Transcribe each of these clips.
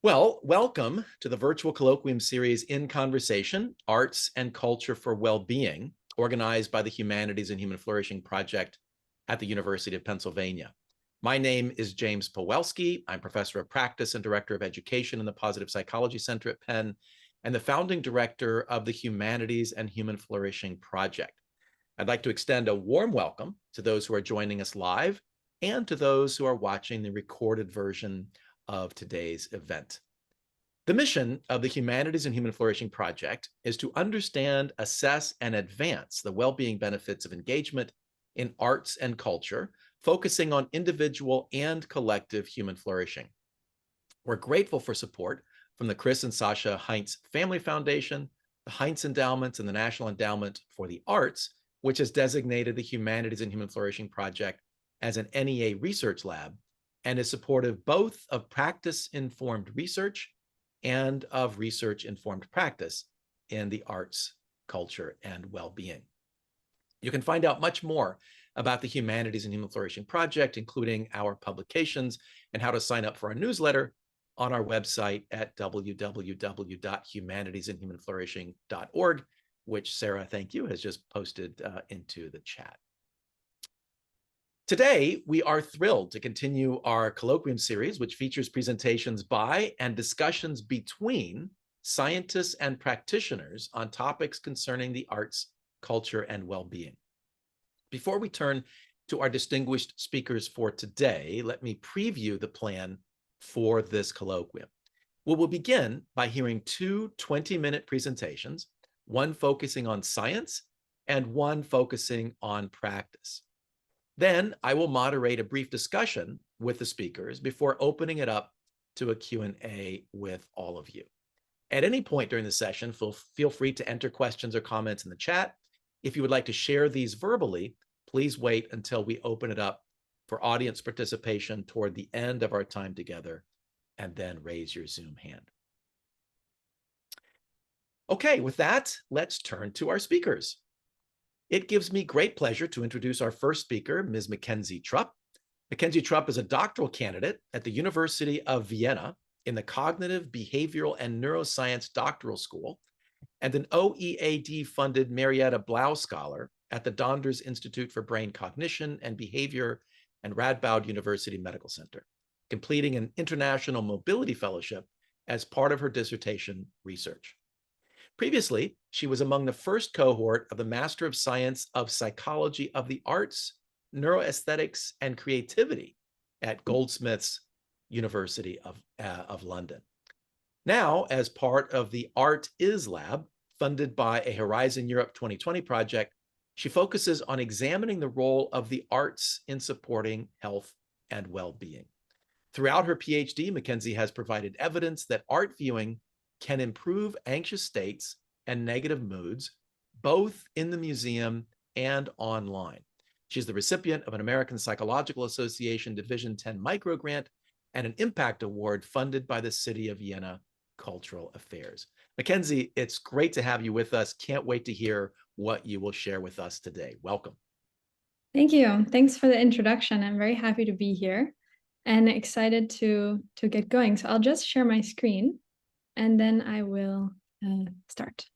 Well, welcome to the virtual colloquium series In Conversation, Arts and Culture for Well-Being, organized by the Humanities and Human Flourishing Project at the University of Pennsylvania. My name is James Pawelski. I'm professor of practice and director of education in the Positive Psychology Center at Penn, and the founding director of the Humanities and Human Flourishing Project. I'd like to extend a warm welcome to those who are joining us live and to those who are watching the recorded version of today's event. The mission of the Humanities and Human Flourishing Project is to understand, assess, and advance the well-being benefits of engagement in arts and culture, focusing on individual and collective human flourishing. We're grateful for support from the Chris and Sasha Heinz Family Foundation, the Heinz Endowments, and the National Endowment for the Arts, which has designated the Humanities and Human Flourishing Project as an NEA research lab and is supportive both of practice-informed research and of research-informed practice in the arts, culture, and well-being. You can find out much more about the Humanities and Human Flourishing Project, including our publications and how to sign up for our newsletter on our website at www.humanitiesandhumanflourishing.org, which Sarah, thank you, has just posted into the chat. Today, we are thrilled to continue our colloquium series, which features presentations by and discussions between scientists and practitioners on topics concerning the arts, culture, and well-being. Before we turn to our distinguished speakers for today, let me preview the plan for this colloquium. We will begin by hearing two 20-minute presentations, one focusing on science and one focusing on practice. Then I will moderate a brief discussion with the speakers before opening it up to a Q&A with all of you. At any point during the session, feel free to enter questions or comments in the chat. If you would like to share these verbally, please wait until we open it up for audience participation toward the end of our time together, and then raise your Zoom hand. Okay, with that, let's turn to our speakers. It gives me great pleasure to introduce our first speaker, Ms. MacKenzie Trupp. MacKenzie Trupp is a doctoral candidate at the University of Vienna in the Cognitive, Behavioral, and Neuroscience Doctoral School and an OEAD-funded Marietta Blau Scholar at the Donders Institute for Brain Cognition and Behavior and Radboud University Medical Center, completing an International Mobility Fellowship as part of her dissertation research. Previously, she was among the first cohort of the Master of Science of Psychology of the Arts, Neuroaesthetics, and Creativity at Goldsmiths University of London. Now, as part of the Art Is Lab, funded by a Horizon Europe 2020 project, she focuses on examining the role of the arts in supporting health and well-being. Throughout her PhD, MacKenzie has provided evidence that art viewing can improve anxious states and negative moods, both in the museum and online. She's the recipient of an American Psychological Association Division 10 micro grant and an impact award funded by the City of Vienna Cultural Affairs. MacKenzie, it's great to have you with us. Can't wait to hear what you will share with us today. Welcome. Thank you. Thanks for the introduction. I'm very happy to be here and excited to get going. So I'll just share my screen and then I will start.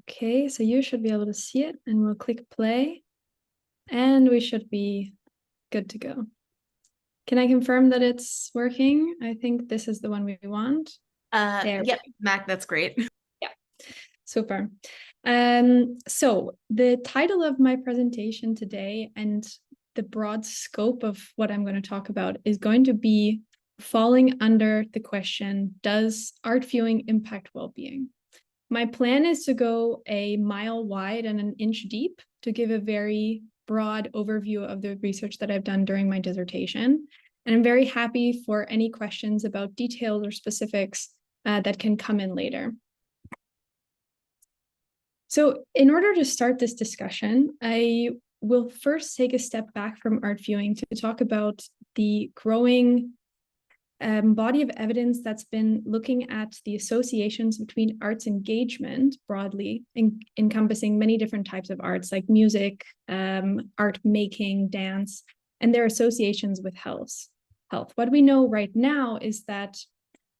Okay, so you should be able to see it and we'll click play and we should be good to go. Can I confirm that it's working? I think this is the one we want. Yeah, Mac, that's great. Yeah, super. So the title of my presentation today and the broad scope of what I'm going to talk about is going to be falling under the question, does art viewing impact well-being? My plan is to go a mile wide and an inch deep to give a very broad overview of the research that I've done during my dissertation. And I'm very happy for any questions about details or specifics that can come in later. So in order to start this discussion, I will first take a step back from art viewing to talk about the growing body of evidence that's been looking at the associations between arts engagement broadly, encompassing many different types of arts like music, art making, dance, and their associations with health. What we know right now is that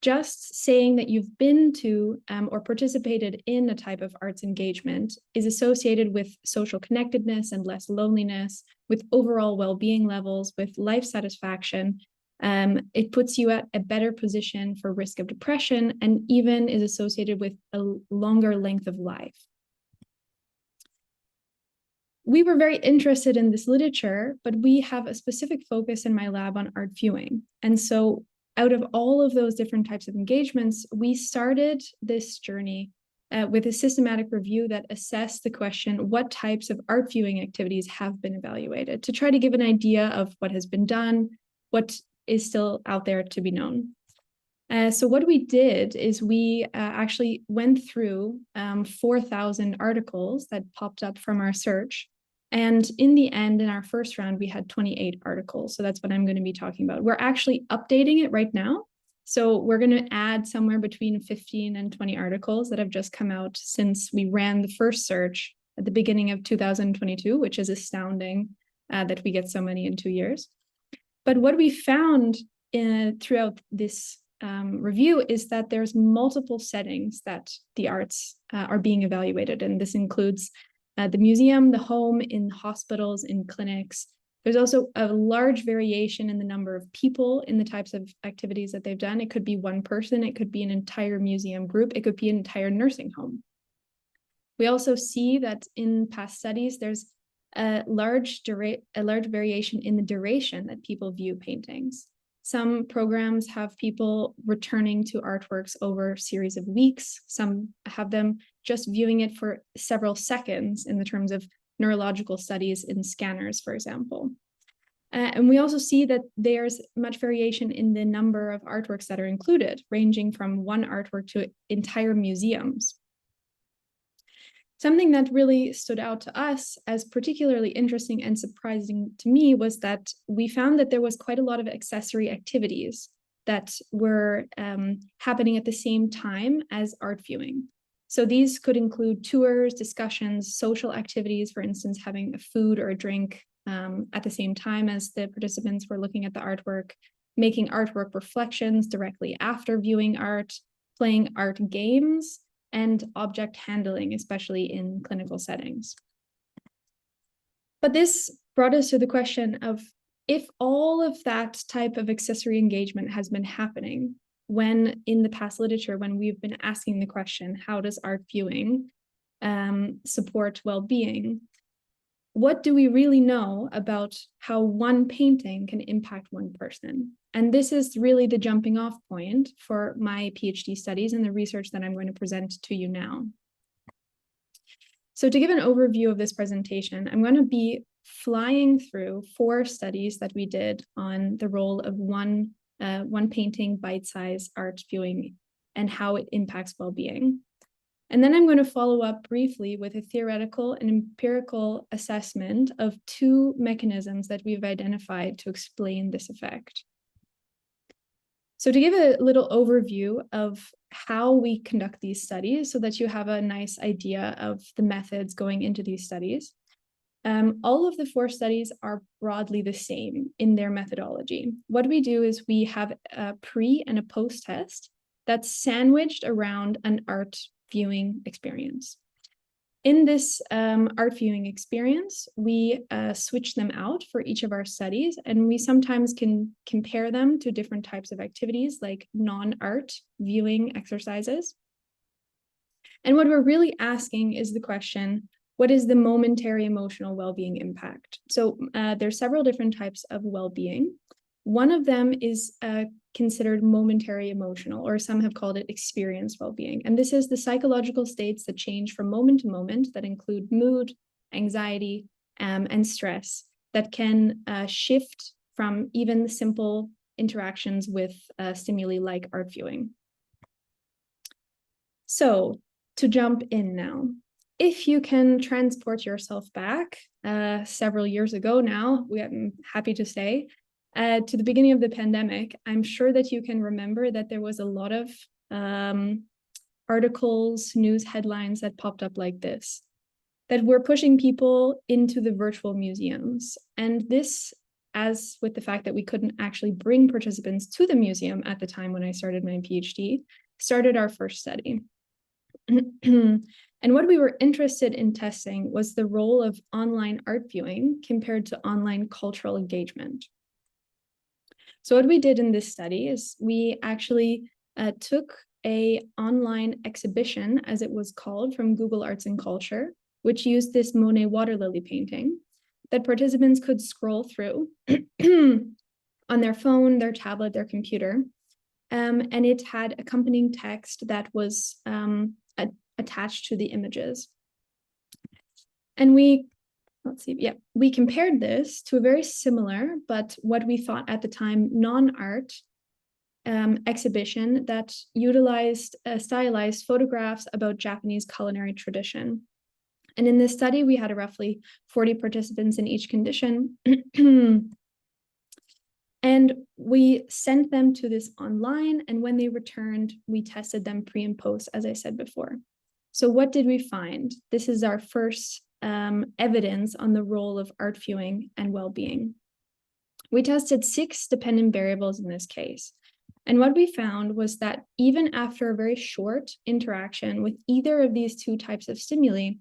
just saying that you've been to or participated in a type of arts engagement is associated with social connectedness and less loneliness, with overall well-being levels, with life satisfaction. It puts you at a better position for risk of depression and even is associated with a longer length of life. We were very interested in this literature, but we have a specific focus in my lab on art viewing. And so out of all of those different types of engagements, we started this journey with a systematic review that assessed the question, what types of art viewing activities have been evaluated, to try to give an idea of what has been done, what is still out there to be known. So what we did is we actually went through 4,000 articles that popped up from our search. And in the end, in our first round, we had 28 articles. So that's what I'm going to be talking about. We're actually updating it right now. So we're going to add somewhere between 15 and 20 articles that have just come out since we ran the first search at the beginning of 2022, which is astounding that we get so many in 2 years. But what we found throughout this review is that there's multiple settings that the arts are being evaluated. And this includes the museum, the home, in hospitals, in clinics. There's also a large variation in the number of people in the types of activities that they've done. It could be one person, it could be an entire museum group, it could be an entire nursing home. We also see that in past studies, there's a large variation in the duration that people view paintings. Some programs have people returning to artworks over a series of weeks. Some have them just viewing it for several seconds in the terms of neurological studies in scanners, for example. And we also see that there's much variation in the number of artworks that are included, ranging from one artwork to entire museums. Something that really stood out to us as particularly interesting and surprising to me was that we found that there was quite a lot of accessory activities that were happening at the same time as art viewing. So these could include tours, discussions, social activities, for instance, having a food or a drink at the same time as the participants were looking at the artwork, making artwork reflections directly after viewing art, playing art games, and object handling, especially in clinical settings. But this brought us to the question of, if all of that type of accessory engagement has been happening, when in the past literature, when we've been asking the question, how does art viewing support well-being? What do we really know about how one painting can impact one person? And this is really the jumping off point for my PhD studies and the research that I'm going to present to you now. So to give an overview of this presentation, I'm going to be flying through 4 studies that we did on the role of one painting bite-sized art viewing and how it impacts well-being. And then I'm going to follow up briefly with a theoretical and empirical assessment of 2 mechanisms that we've identified to explain this effect. So to give a little overview of how we conduct these studies so that you have a nice idea of the methods going into these studies, all of the 4 studies are broadly the same in their methodology. What we do is we have a pre and a post test that's sandwiched around an art viewing experience. In this art viewing experience, we switch them out for each of our studies, and we sometimes can compare them to different types of activities like non-art viewing exercises. And what we're really asking is the question, what is the momentary emotional well-being impact? So there's several different types of well-being. One of them is considered momentary emotional, or some have called it experience well-being. And this is the psychological states that change from moment to moment that include mood, anxiety, and stress that can shift from even simple interactions with stimuli like art viewing. So to jump in now, if you can transport yourself back several years ago now, I'm happy to say, to the beginning of the pandemic, I'm sure that you can remember that there was a lot of articles, news headlines that popped up like this, that were pushing people into the virtual museums. And this, as with the fact that we couldn't actually bring participants to the museum at the time when I started my PhD, started our first study. And what we were interested in testing was the role of online art viewing compared to online cultural engagement. So what we did in this study is we actually took an online exhibition, as it was called, from Google Arts and Culture, which used this Monet water lily painting that participants could scroll through on their phone, their tablet, their computer. And it had accompanying text that was attached to the images. And we compared this to a very similar, but what we thought at the time, non-art exhibition that utilized stylized photographs about Japanese culinary tradition. And in this study, we had roughly 40 participants in each condition. And we sent them to this online, and when they returned, we tested them pre and post, as I said before. So what did we find? This is our first evidence on the role of art viewing and well-being. We tested 6 dependent variables in this case. And what we found was that even after a very short interaction with either of these 2 types of stimuli,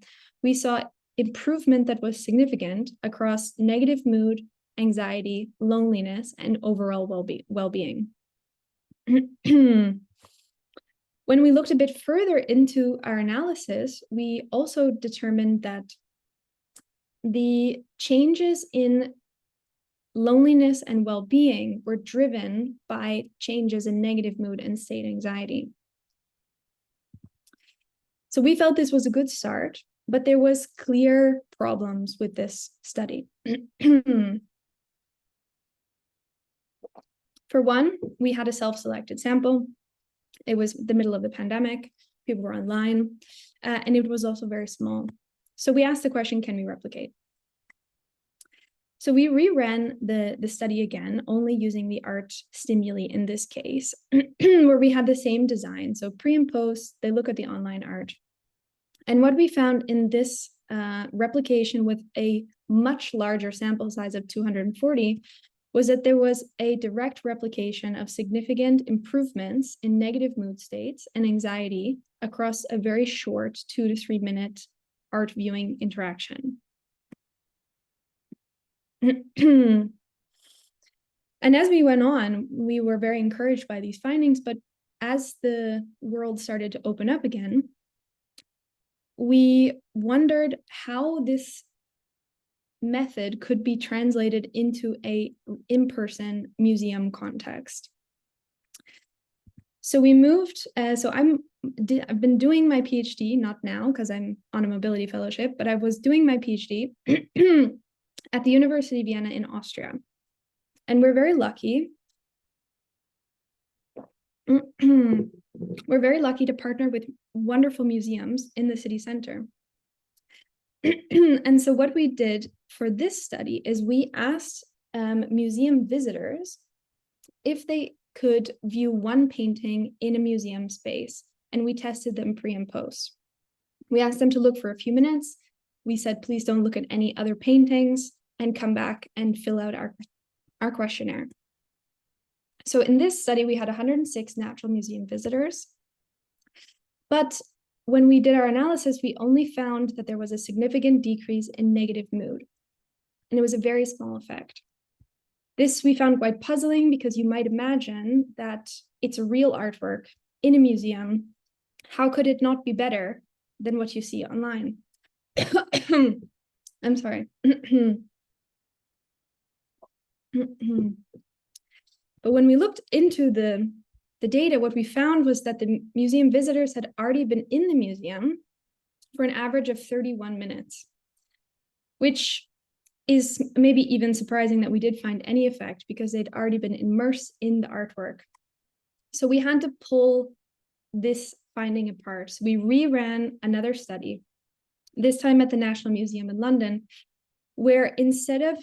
we saw improvement that was significant across negative mood, anxiety, loneliness, and overall well-being. When we looked a bit further into our analysis, we also determined that the changes in loneliness and well-being were driven by changes in negative mood and state anxiety. So we felt this was a good start, but there was clear problems with this study. For one, we had a self-selected sample. It was the middle of the pandemic. People were online, and it was also very small. So we asked the question, can we replicate? So we reran the study again, only using the art stimuli in this case, where we had the same design. So pre and post, they look at the online art. And what we found in this replication with a much larger sample size of 240 was that there was a direct replication of significant improvements in negative mood states and anxiety across a very short 2 to 3 minute art viewing interaction. And as we went on, we were very encouraged by these findings, but as the world started to open up again, we wondered how this method could be translated into a in-person museum context. So we moved, I've been doing my PhD, not now because I'm on a mobility fellowship, but I was doing my PhD at the University of Vienna in Austria. And we're very lucky. We're very lucky to partner with wonderful museums in the city center. And so what we did for this study is we asked museum visitors if they could view one painting in a museum space, and we tested them pre and post. We asked them to look for a few minutes. We said, please don't look at any other paintings, and come back and fill out our questionnaire. So in this study, we had 106 natural museum visitors, but when we did our analysis, we only found that there was a significant decrease in negative mood, and it was a very small effect. This we found quite puzzling because you might imagine that it's a real artwork in a museum. How could it not be better than what you see online? I'm sorry. But when we looked into the data, what we found was that the museum visitors had already been in the museum for an average of 31 minutes, which is maybe even surprising that we did find any effect because they'd already been immersed in the artwork. So we had to pull this finding apart. So we reran another study, this time at the National Museum in London, where instead of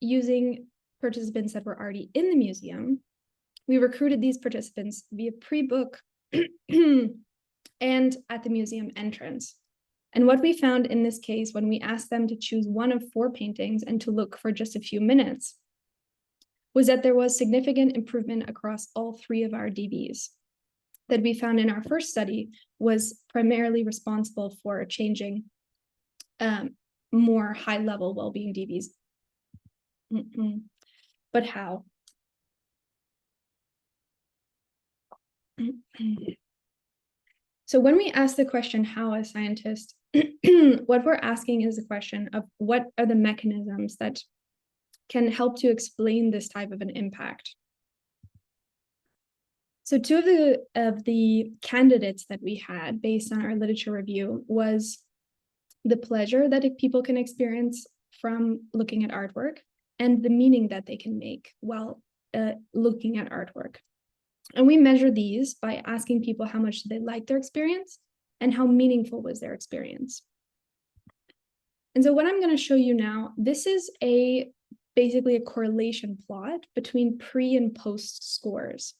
using participants that were already in the museum, we recruited these participants via pre-book and at the museum entrance. And what we found in this case, when we asked them to choose one of 4 paintings and to look for just a few minutes, was that there was significant improvement across all 3 of our DBs that we found in our first study was primarily responsible for changing more high-level well-being DBs. But how? So when we ask the question, how as scientists, what we're asking is the question of what are the mechanisms that can help to explain this type of an impact. So 2 of the candidates that we had based on our literature review was the pleasure that people can experience from looking at artwork and the meaning that they can make while looking at artwork. And we measure these by asking people how much they liked their experience and how meaningful was their experience. And so what I'm going to show you now, this is basically a correlation plot between pre and post scores.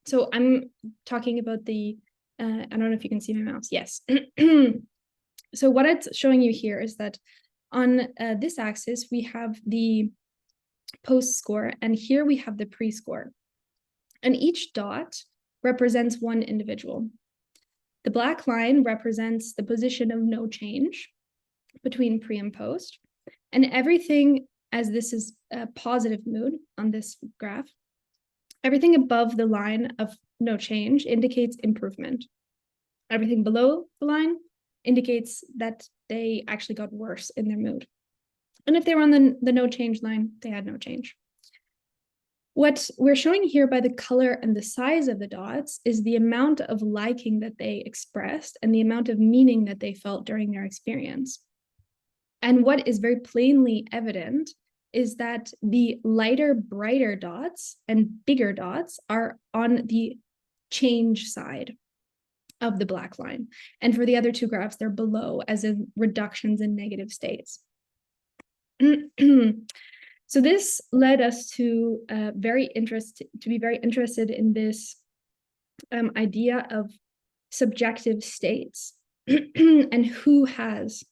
So I'm talking about I don't know if you can see my mouse. Yes. So what it's showing you here is that on this axis, we have the post score, and here we have the pre score. And each dot represents one individual. The black line represents the position of no change between pre and post. And everything, as this is a positive mood on this graph, everything above the line of no change indicates improvement. Everything below the line indicates that they actually got worse in their mood. And if they were on the no change line, they had no change. What we're showing here by the color and the size of the dots is the amount of liking that they expressed and the amount of meaning that they felt during their experience. And what is very plainly evident is that the lighter, brighter dots and bigger dots are on the change side of the black line. And for the other 2 graphs, they're below, as in reductions in negative states. So this led us to be very interested in this idea of subjective states and who has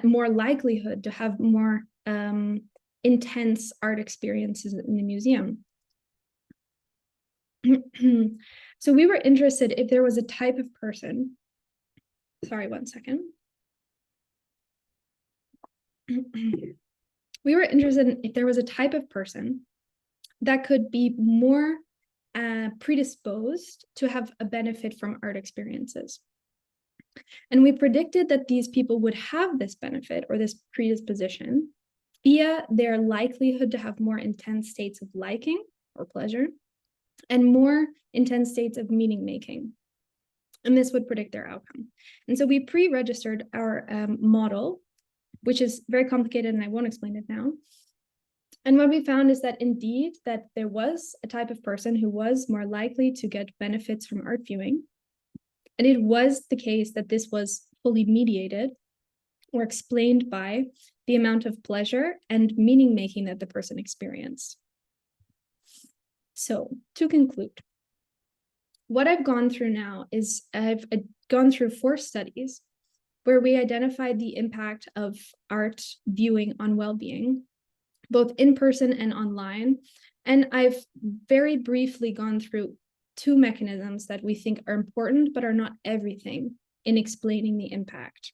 more likelihood to have more intense art experiences in the museum. So we were interested if there was a type of person. Sorry, one second. We were interested in if there was a type of person that could be more predisposed to have a benefit from art experiences. And we predicted that these people would have this benefit or this predisposition via their likelihood to have more intense states of liking or pleasure and more intense states of meaning making. And this would predict their outcome. And so we pre-registered our model, which is very complicated and I won't explain it now. And what we found is that indeed that there was a type of person who was more likely to get benefits from art viewing. And it was the case that this was fully mediated or explained by the amount of pleasure and meaning making that the person experienced. So to conclude, what I've gone through now is I've gone through 4 studies where we identified the impact of art viewing on well-being, both in person and online. And I've very briefly gone through 2 mechanisms that we think are important, but are not everything in explaining the impact.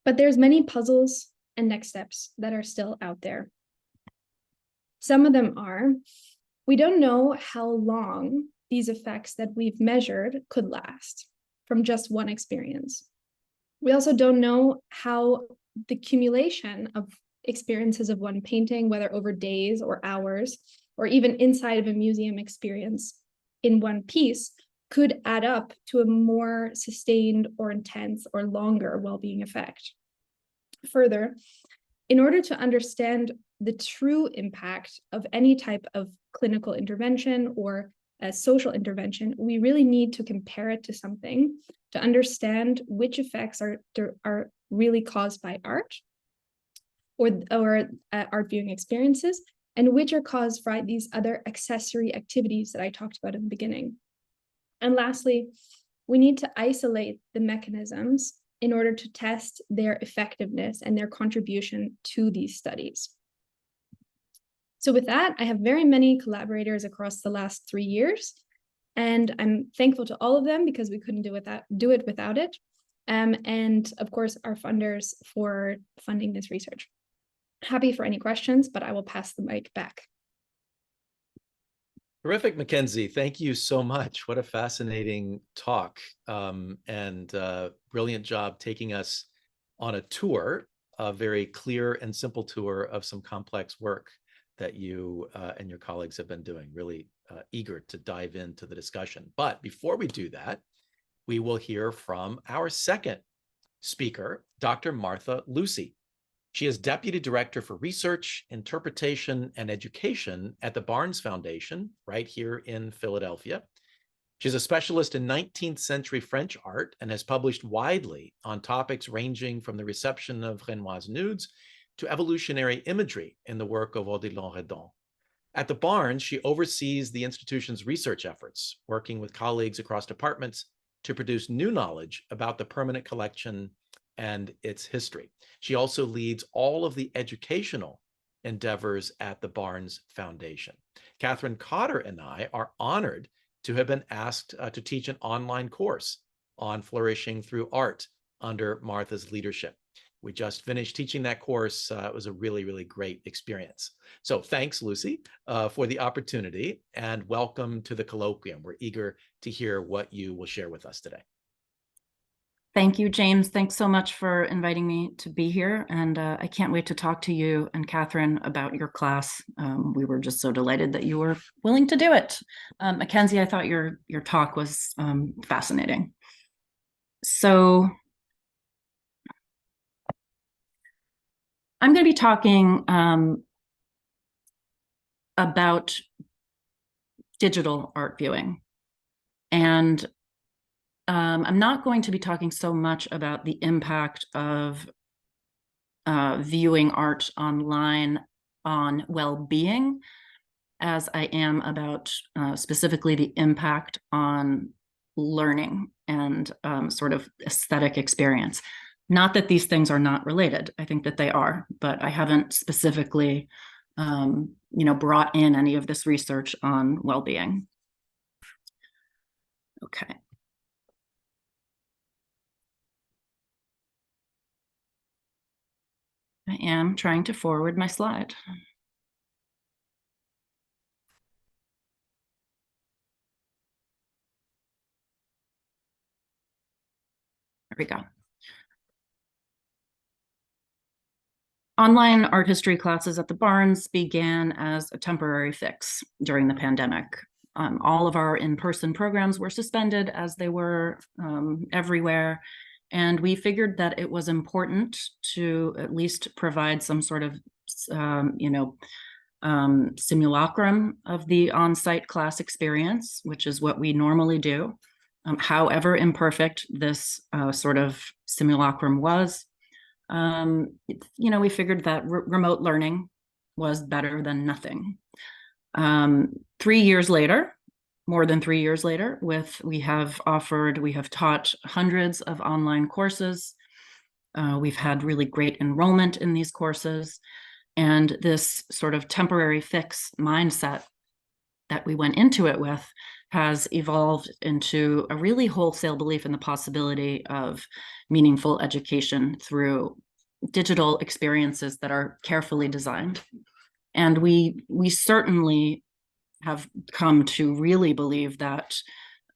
But there's many puzzles and next steps that are still out there. Some of them are, we don't know how long these effects that we've measured could last from just one experience. We also don't know how the accumulation of experiences of one painting, whether over days or hours, or even inside of a museum experience in one piece, could add up to a more sustained or intense or longer well-being effect. Further, in order to understand the true impact of any type of clinical intervention or a social intervention, we really need to compare it to something to understand which effects are really caused by art, art viewing experiences, and which are caused by these other accessory activities that I talked about in the beginning. And lastly, we need to isolate the mechanisms in order to test their effectiveness and their contribution to these studies. So with that, I have very many collaborators across the last 3 years, and I'm thankful to all of them because we couldn't do it without it. And of course, our funders for funding this research. Happy for any questions, but I will pass the mic back. Terrific, MacKenzie. Thank you so much. What a fascinating talk, and brilliant job taking us on a tour, a very clear and simple tour of some complex work that you and your colleagues have been doing. Really eager to dive into the discussion. But before we do that, we will hear from our second speaker, Dr. Martha Lucy. She is Deputy Director for Research, Interpretation, and Education at the Barnes Foundation, right here in Philadelphia. She's a specialist in 19th century French art and has published widely on topics ranging from the reception of Renoir's nudes to evolutionary imagery in the work of Odilon Redon. At the Barnes, she oversees the institution's research efforts, working with colleagues across departments to produce new knowledge about the permanent collection and its history. She also leads all of the educational endeavors at the Barnes Foundation. Catherine Cotter and I are honored to have been asked to teach an online course on flourishing through art under Martha's leadership. We just finished teaching that course. It was a really, really great experience. So thanks, Lucy, for the opportunity, and welcome to the colloquium. We're eager to hear what you will share with us today. Thank you, James. Thanks so much for inviting me to be here. And I can't wait to talk to you and Catherine about your class. We were just so delighted that you were willing to do it. MacKenzie, I thought your talk was fascinating. So I'm going to be talking about digital art viewing. And I'm not going to be talking so much about the impact of viewing art online on well-being as I am about specifically the impact on learning and sort of aesthetic experience. Not that these things are not related. I think that they are, but I haven't specifically brought in any of this research on well-being. Okay. I am trying to forward my slide. There we go. Online art history classes at the Barnes began as a temporary fix during the pandemic. All of our in-person programs were suspended, as they were everywhere. And we figured that it was important to at least provide some sort of, simulacrum of the on-site class experience, which is what we normally do. However imperfect this sort of simulacrum was, we figured that remote learning was better than nothing. 3 years later, more than 3 years later, we have taught hundreds of online courses. We've had really great enrollment in these courses. And this sort of temporary fix mindset that we went into it with has evolved into a really wholesale belief in the possibility of meaningful education through digital experiences that are carefully designed. And we certainly have come to really believe that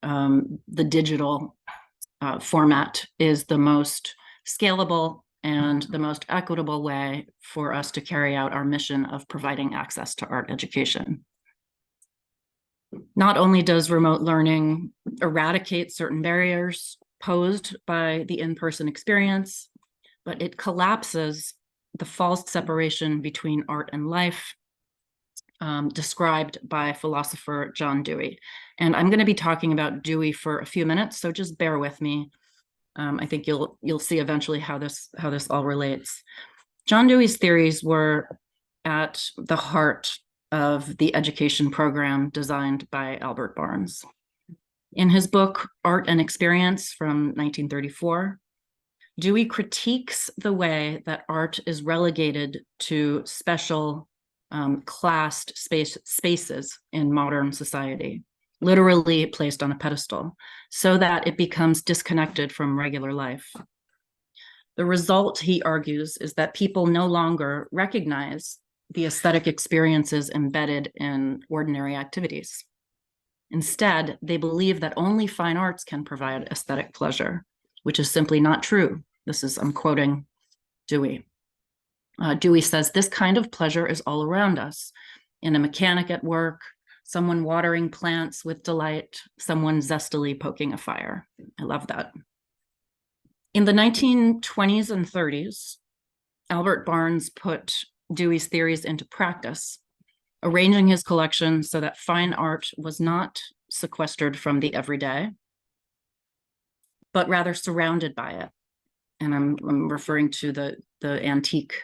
the digital format is the most scalable and the most equitable way for us to carry out our mission of providing access to art education. Not only does remote learning eradicate certain barriers posed by the in-person experience, but it collapses the false separation between art and life described by philosopher John Dewey. And I'm going to be talking about Dewey for a few minutes, so just bear with me. I think you'll see eventually how this all relates. John Dewey's theories were at the heart of the education program designed by Albert Barnes. In his book, Art and Experience from 1934, Dewey critiques the way that art is relegated to special classed spaces in modern society, literally placed on a pedestal, so that it becomes disconnected from regular life. The result, he argues, is that people no longer recognize the aesthetic experiences embedded in ordinary activities. Instead, they believe that only fine arts can provide aesthetic pleasure, which is simply not true. I'm quoting Dewey. Dewey says, this kind of pleasure is all around us, in a mechanic at work, someone watering plants with delight, someone zestily poking a fire. I love that. In the 1920s and 30s, Albert Barnes put Dewey's theories into practice, arranging his collection so that fine art was not sequestered from the everyday, but rather surrounded by it. And I'm referring to the antique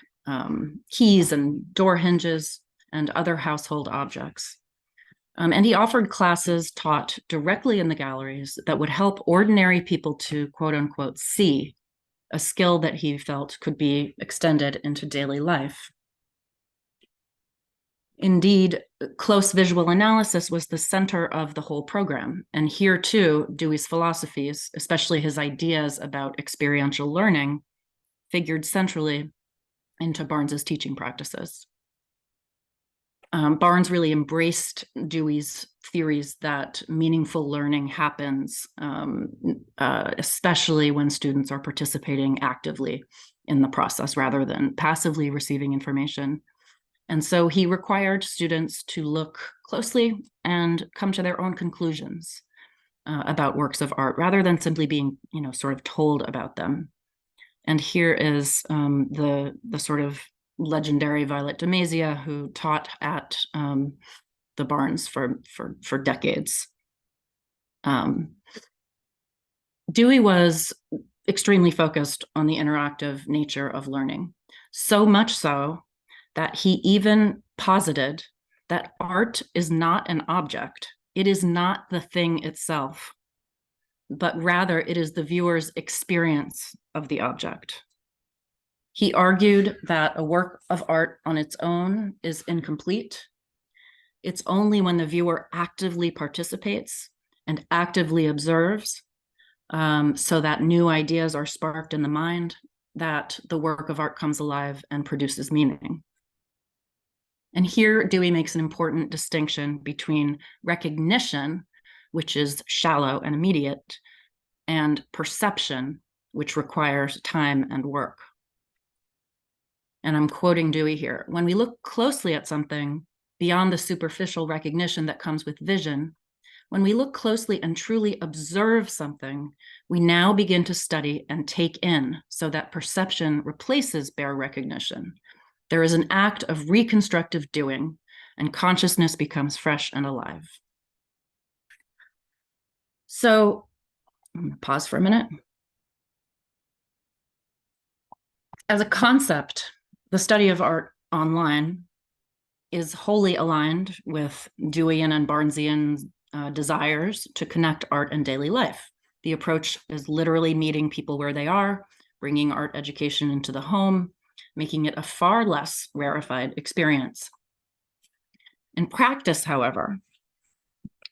keys and door hinges and other household objects. And he offered classes taught directly in the galleries that would help ordinary people to, quote unquote, see, a skill that he felt could be extended into daily life. Indeed, close visual analysis was the center of the whole program. And here too, Dewey's philosophies, especially his ideas about experiential learning, figured centrally into Barnes's teaching practices. Barnes really embraced Dewey's theories that meaningful learning happens, especially when students are participating actively in the process rather than passively receiving information. And so he required students to look closely and come to their own conclusions about works of art rather than simply being, sort of told about them. And here is the sort of legendary Violet DeMazia, who taught at the Barnes for decades. Dewey was extremely focused on the interactive nature of learning, so much so that he even posited that art is not an object. It is not the thing itself, but rather it is the viewer's experience of the object. He argued that a work of art on its own is incomplete. It's only when the viewer actively participates and actively observes, so that new ideas are sparked in the mind, that the work of art comes alive and produces meaning. And here Dewey makes an important distinction between recognition, which is shallow and immediate, and perception, which requires time and work. And I'm quoting Dewey here. When we look closely at something beyond the superficial recognition that comes with vision, when we look closely and truly observe something, we now begin to study and take in so that perception replaces bare recognition. There is an act of reconstructive doing, and consciousness becomes fresh and alive. So I'm going to pause for a minute. As a concept, the study of art online is wholly aligned with Deweyan and Barnesian desires to connect art and daily life. The approach is literally meeting people where they are, bringing art education into the home, making it a far less rarefied experience. In practice, however,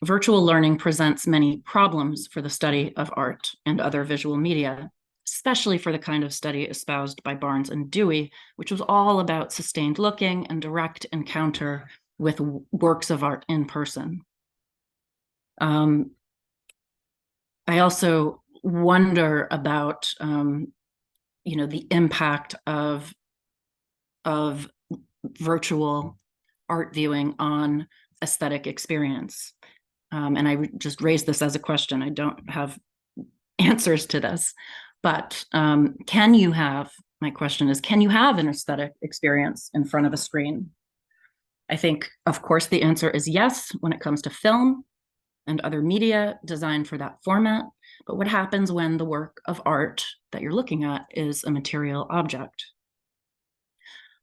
virtual learning presents many problems for the study of art and other visual media, especially for the kind of study espoused by Barnes and Dewey, which was all about sustained looking and direct encounter with works of art in person. I also wonder about, the impact of virtual art viewing on aesthetic experience. And I just raised this as a question. I don't have answers to this, but my question is, can you have an aesthetic experience in front of a screen? I think, of course, the answer is yes when it comes to film and other media designed for that format. But what happens when the work of art that you're looking at is a material object?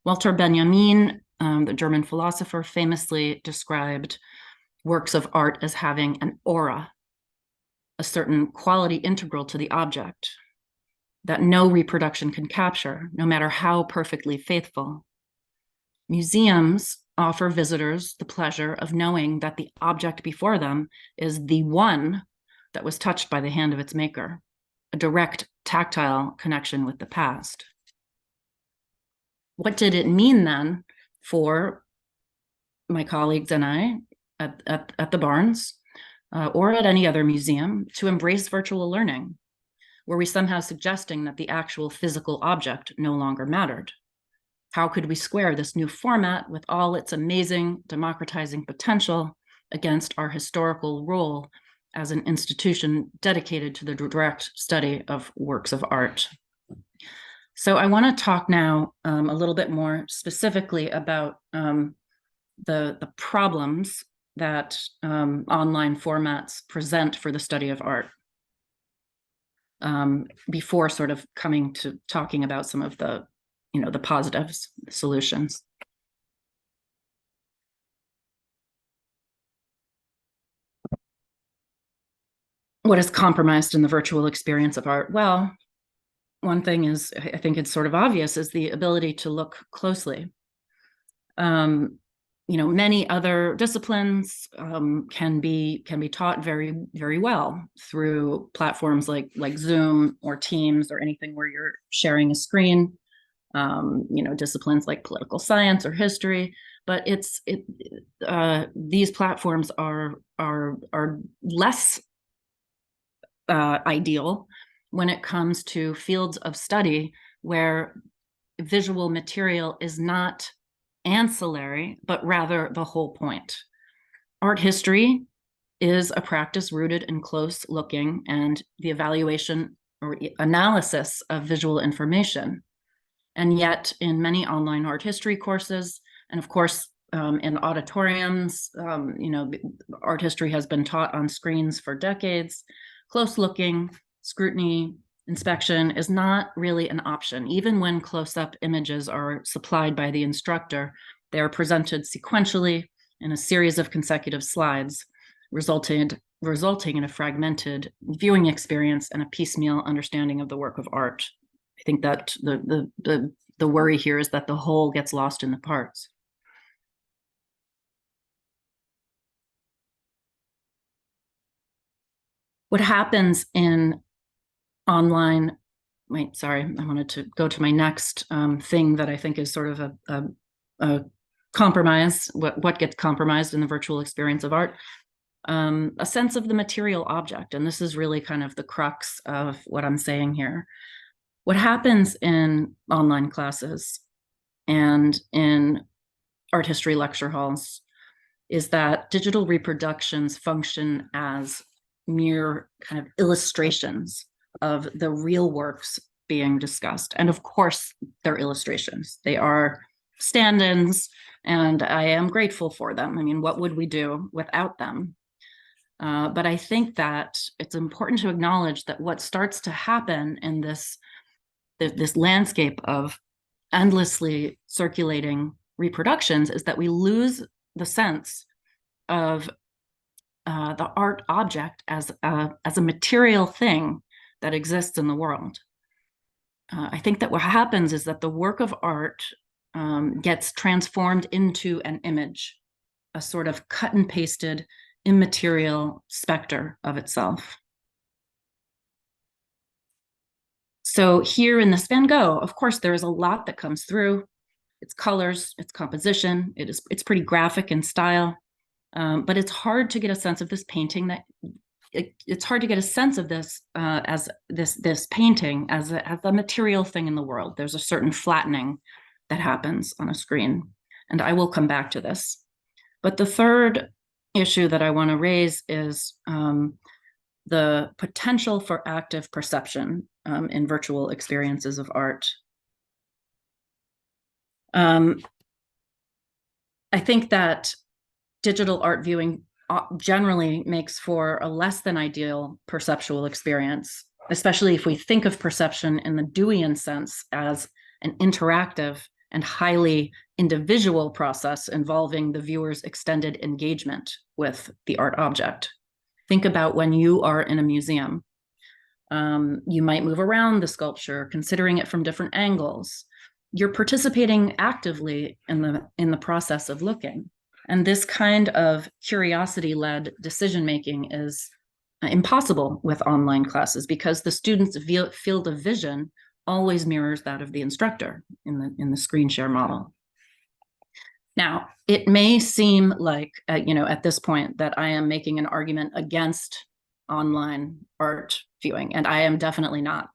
Walter Benjamin, the German philosopher, famously described works of art as having an aura, a certain quality integral to the object that no reproduction can capture, no matter how perfectly faithful. Museums offer visitors the pleasure of knowing that the object before them is the one that was touched by the hand of its maker, a direct tactile connection with the past. What did it mean then for my colleagues and I at the Barnes or at any other museum to embrace virtual learning? Were we somehow suggesting that the actual physical object no longer mattered? How could we square this new format with all its amazing democratizing potential against our historical role as an institution dedicated to the direct study of works of art? So I want to talk now a little bit more specifically about the problems that online formats present for the study of art, before sort of coming to talking about some of the positives, solutions. What is compromised in the virtual experience of art? Well, one thing is, I think it's sort of obvious, is the ability to look closely. Many other disciplines can be taught very, very well through platforms like Zoom or Teams or anything where you're sharing a screen. Disciplines like political science or history, but these platforms are less ideal when it comes to fields of study where visual material is not ancillary, but rather the whole point. Art history is a practice rooted in close looking and the evaluation or analysis of visual information. And yet in many online art history courses, and of course, in auditoriums, art history has been taught on screens for decades. Close looking, scrutiny, inspection is not really an option. Even when close-up images are supplied by the instructor, they are presented sequentially in a series of consecutive slides, resulting in a fragmented viewing experience and a piecemeal understanding of the work of art. I think that the worry here is that the whole gets lost in the parts. What happens in online, I wanted to go to my next thing that I think is sort of a compromise, what gets compromised in the virtual experience of art, a sense of the material object. And this is really kind of the crux of what I'm saying here. What happens in online classes and in art history lecture halls is that digital reproductions function as mere kind of illustrations of the real works being discussed. And of course, they're illustrations. They are stand-ins, and I am grateful for them. I mean, what would we do without them? But I think that it's important to acknowledge that what starts to happen in this landscape of endlessly circulating reproductions is that we lose the sense of the art object as a material thing that exists in the world. I think that what happens is that the work of art gets transformed into an image, a sort of cut and pasted immaterial specter of itself. So here in this Van Gogh, of course, there is a lot that comes through. Its colors, its composition, it's pretty graphic in style, but it's hard to get a sense of this painting it's hard to get a sense of this as this painting as a material thing in the world. There's a certain flattening that happens on a screen, and I will come back to this. But the third issue that I want to raise is the potential for active perception in virtual experiences of art. I think that digital art viewing generally makes for a less than ideal perceptual experience, especially if we think of perception in the Deweyan sense as an interactive and highly individual process involving the viewer's extended engagement with the art object. Think about when you are in a museum. You might move around the sculpture, considering it from different angles. You're participating actively in the process of looking. And this kind of curiosity-led decision-making is impossible with online classes because the student's field of vision always mirrors that of the instructor in the screen share model. Now, it may seem like, at this point that I am making an argument against online art viewing, and I am definitely not.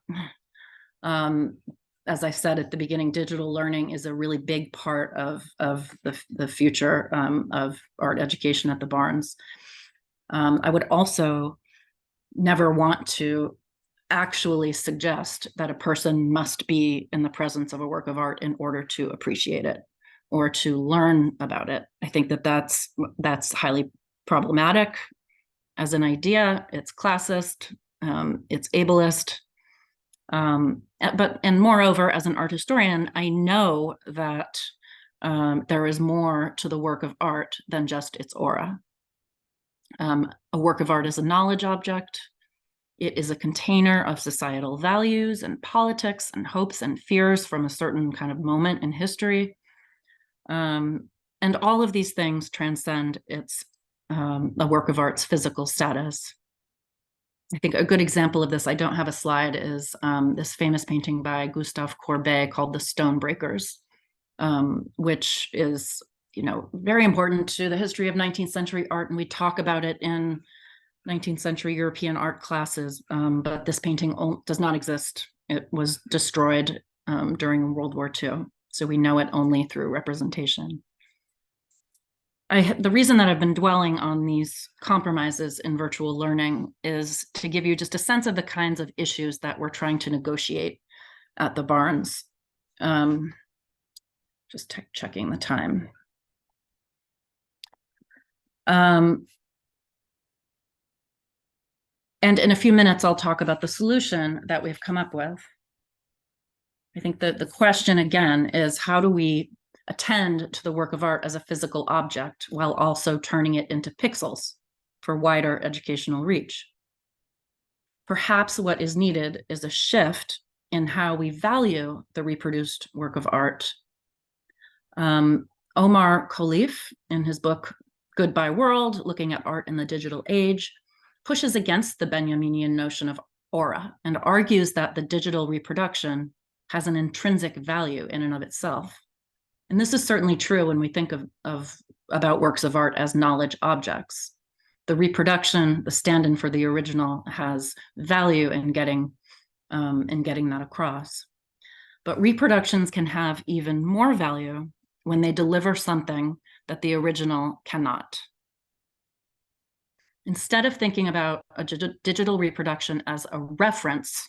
As I said at the beginning, digital learning is a really big part of the future of art education at the Barnes. I would also never want to actually suggest that a person must be in the presence of a work of art in order to appreciate it or to learn about it. I think that that's highly problematic as an idea. It's classist, it's ableist. And moreover, as an art historian, I know that there is more to the work of art than just its aura. A work of art is a knowledge object. It is a container of societal values and politics and hopes and fears from a certain kind of moment in history. And all of these things transcend its a work of art's physical status. I think a good example of this, I don't have a slide, is this famous painting by Gustave Courbet called The Stonebreakers, which is, very important to the history of 19th century art. And we talk about it in 19th century European art classes, but this painting does not exist. It was destroyed during World War II. So we know it only through representation. The reason that I've been dwelling on these compromises in virtual learning is to give you just a sense of the kinds of issues that we're trying to negotiate at the Barnes. Just checking the time. And in a few minutes, I'll talk about the solution that we've come up with. I think that the question again is, how do we attend to the work of art as a physical object while also turning it into pixels for wider educational reach? Perhaps what is needed is a shift in how we value the reproduced work of art. Omar Khalif, in his book Goodbye World, Looking at Art in the Digital Age, pushes against the Benjaminian notion of aura and argues that the digital reproduction has an intrinsic value in and of itself. And this is certainly true when we think about works of art as knowledge objects. The reproduction, the stand-in for the original, has value in getting that across. But reproductions can have even more value when they deliver something that the original cannot. Instead of thinking about a digital reproduction as a reference,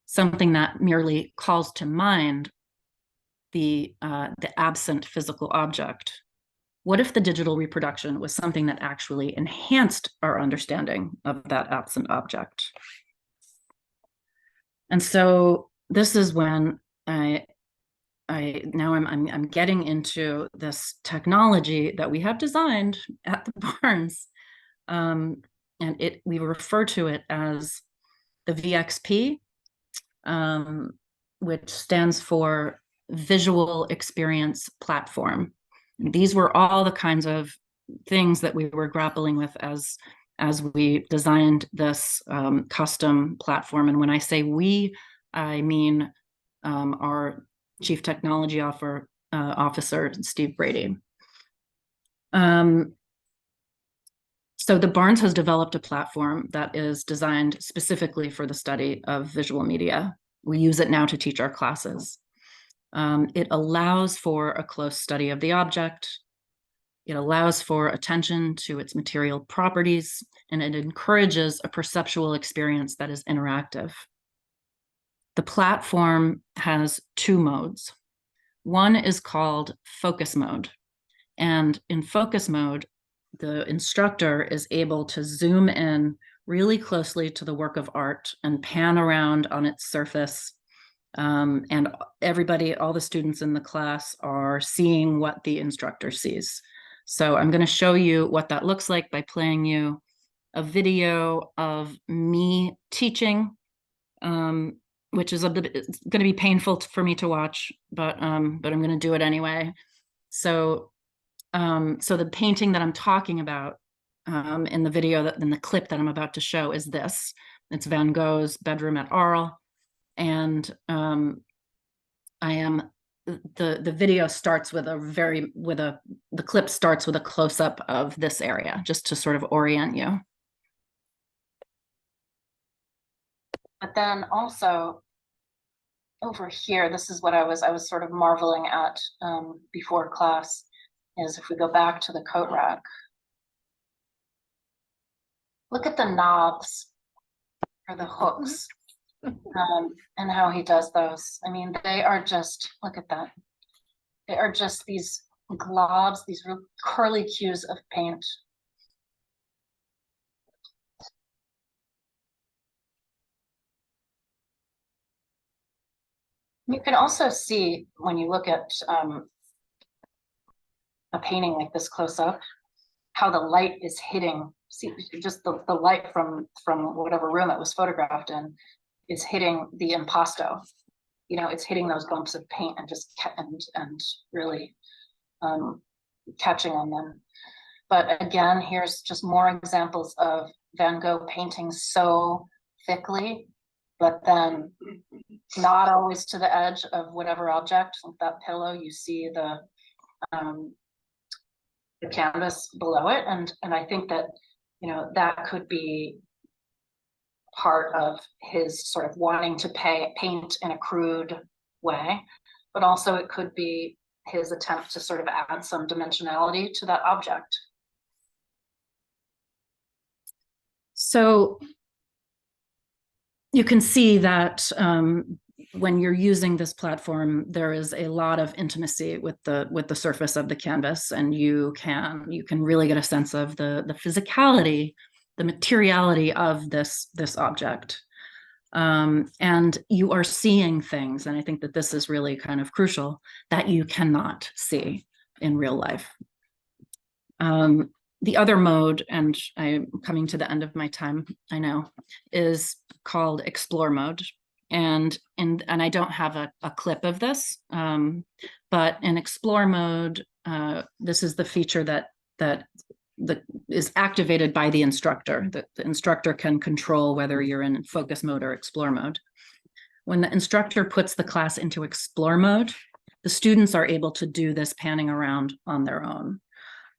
something that merely calls to mind the absent physical object, what if the digital reproduction was something that actually enhanced our understanding of that absent object? And so this is when I'm getting into this technology that we have designed at the Barnes. And we refer to it as the VXP, which stands for Visual Experience Platform. And these were all the kinds of things that we were grappling with as we designed this custom platform. And when I say we, I mean our Chief Technology Officer, Steve Brady. So the Barnes has developed a platform that is designed specifically for the study of visual media. We use it now to teach our classes. It allows for a close study of the object. It allows for attention to its material properties, and it encourages a perceptual experience that is interactive. The platform has two modes. One is called focus mode. And in focus mode, the instructor is able to zoom in really closely to the work of art and pan around on its surface And everybody, all the students in the class are seeing what the instructor sees. So I'm going to show you what that looks like by playing you a video of me teaching, which is going to be painful for me to watch, but I'm going to do it anyway. So, so the painting that I'm talking about in the video, in the clip that I'm about to show, is this. It's Van Gogh's Bedroom at Arles, and the video starts with the clip starts with a close-up of this area, just to sort of orient you. But then also over here, this is what I was sort of marveling at before class, is if we go back to the coat rack, look at the knobs or the hooks. And how he does those. I mean, they are just, look at that. They are just these globs, these real curly cues of paint. You can also see when you look at a painting like this close up, how the light is hitting, see, just the light from whatever room it was photographed in is hitting the impasto. You know, it's hitting those bumps of paint and just and really catching on them. But again, here's just more examples of Van Gogh painting so thickly, but then not always to the edge of whatever object. Like that pillow, you see the canvas below it, and I think that, you know, that could be part of his sort of wanting to paint in a crude way, but also it could be his attempt to sort of add some dimensionality to that object. So you can see that when you're using this platform, there is a lot of intimacy with the surface of the canvas, and you can really get a sense of the physicality, the materiality of this object. And you are seeing things, and I think that this is really kind of crucial, that you cannot see in real life. The other mode, and I'm coming to the end of my time, I know, is called explore mode. And I don't have a clip of this, but in explore mode, this is the feature that is activated by the instructor. The instructor can control whether you're in focus mode or explore mode. When the instructor puts the class into explore mode, the students are able to do this panning around on their own,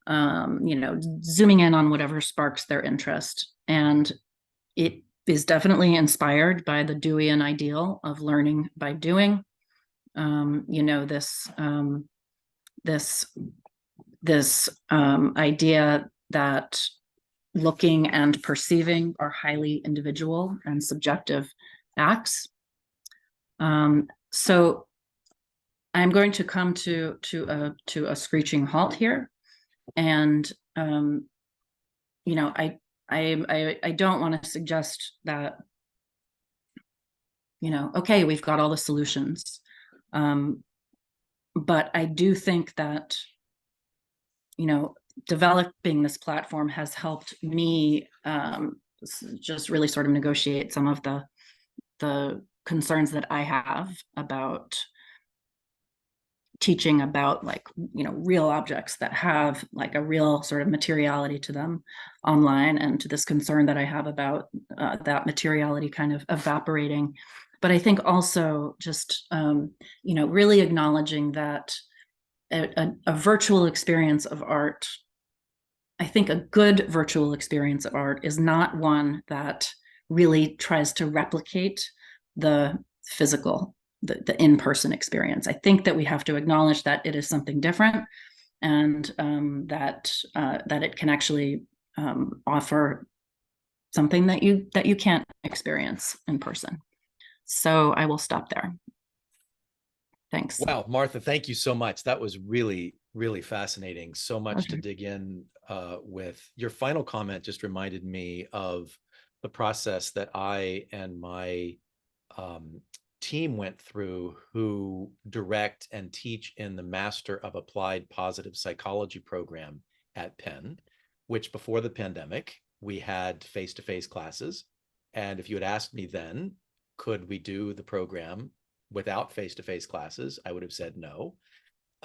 you know, zooming in on whatever sparks their interest. And it is definitely inspired by the Deweyan ideal of learning by doing. You know, this idea that looking and perceiving are highly individual and subjective acts. So I'm going to come to a screeching halt here, and you know, I don't want to suggest that, you know, okay, we've got all the solutions, but I do think that, you know, developing this platform has helped me just really sort of negotiate some of the concerns that I have about teaching about, like, you know, real objects that have like a real sort of materiality to them online, and to this concern that I have about that materiality kind of evaporating. But I think also just, you know, really acknowledging that a virtual experience of art, I think a good virtual experience of art is not one that really tries to replicate the physical, the in-person experience. I think that we have to acknowledge that it is something different, and that it can actually offer something that you can't experience in person. So I will stop there. Thanks. Wow, Martha, thank you so much. That was really, really fascinating. So much to dig in with. Your final comment just reminded me of the process that I and my team went through who direct and teach in the Master of Applied Positive Psychology program at Penn, which before the pandemic, we had face-to-face classes. And if you had asked me then, could we do the program without face-to-face classes? I would have said no.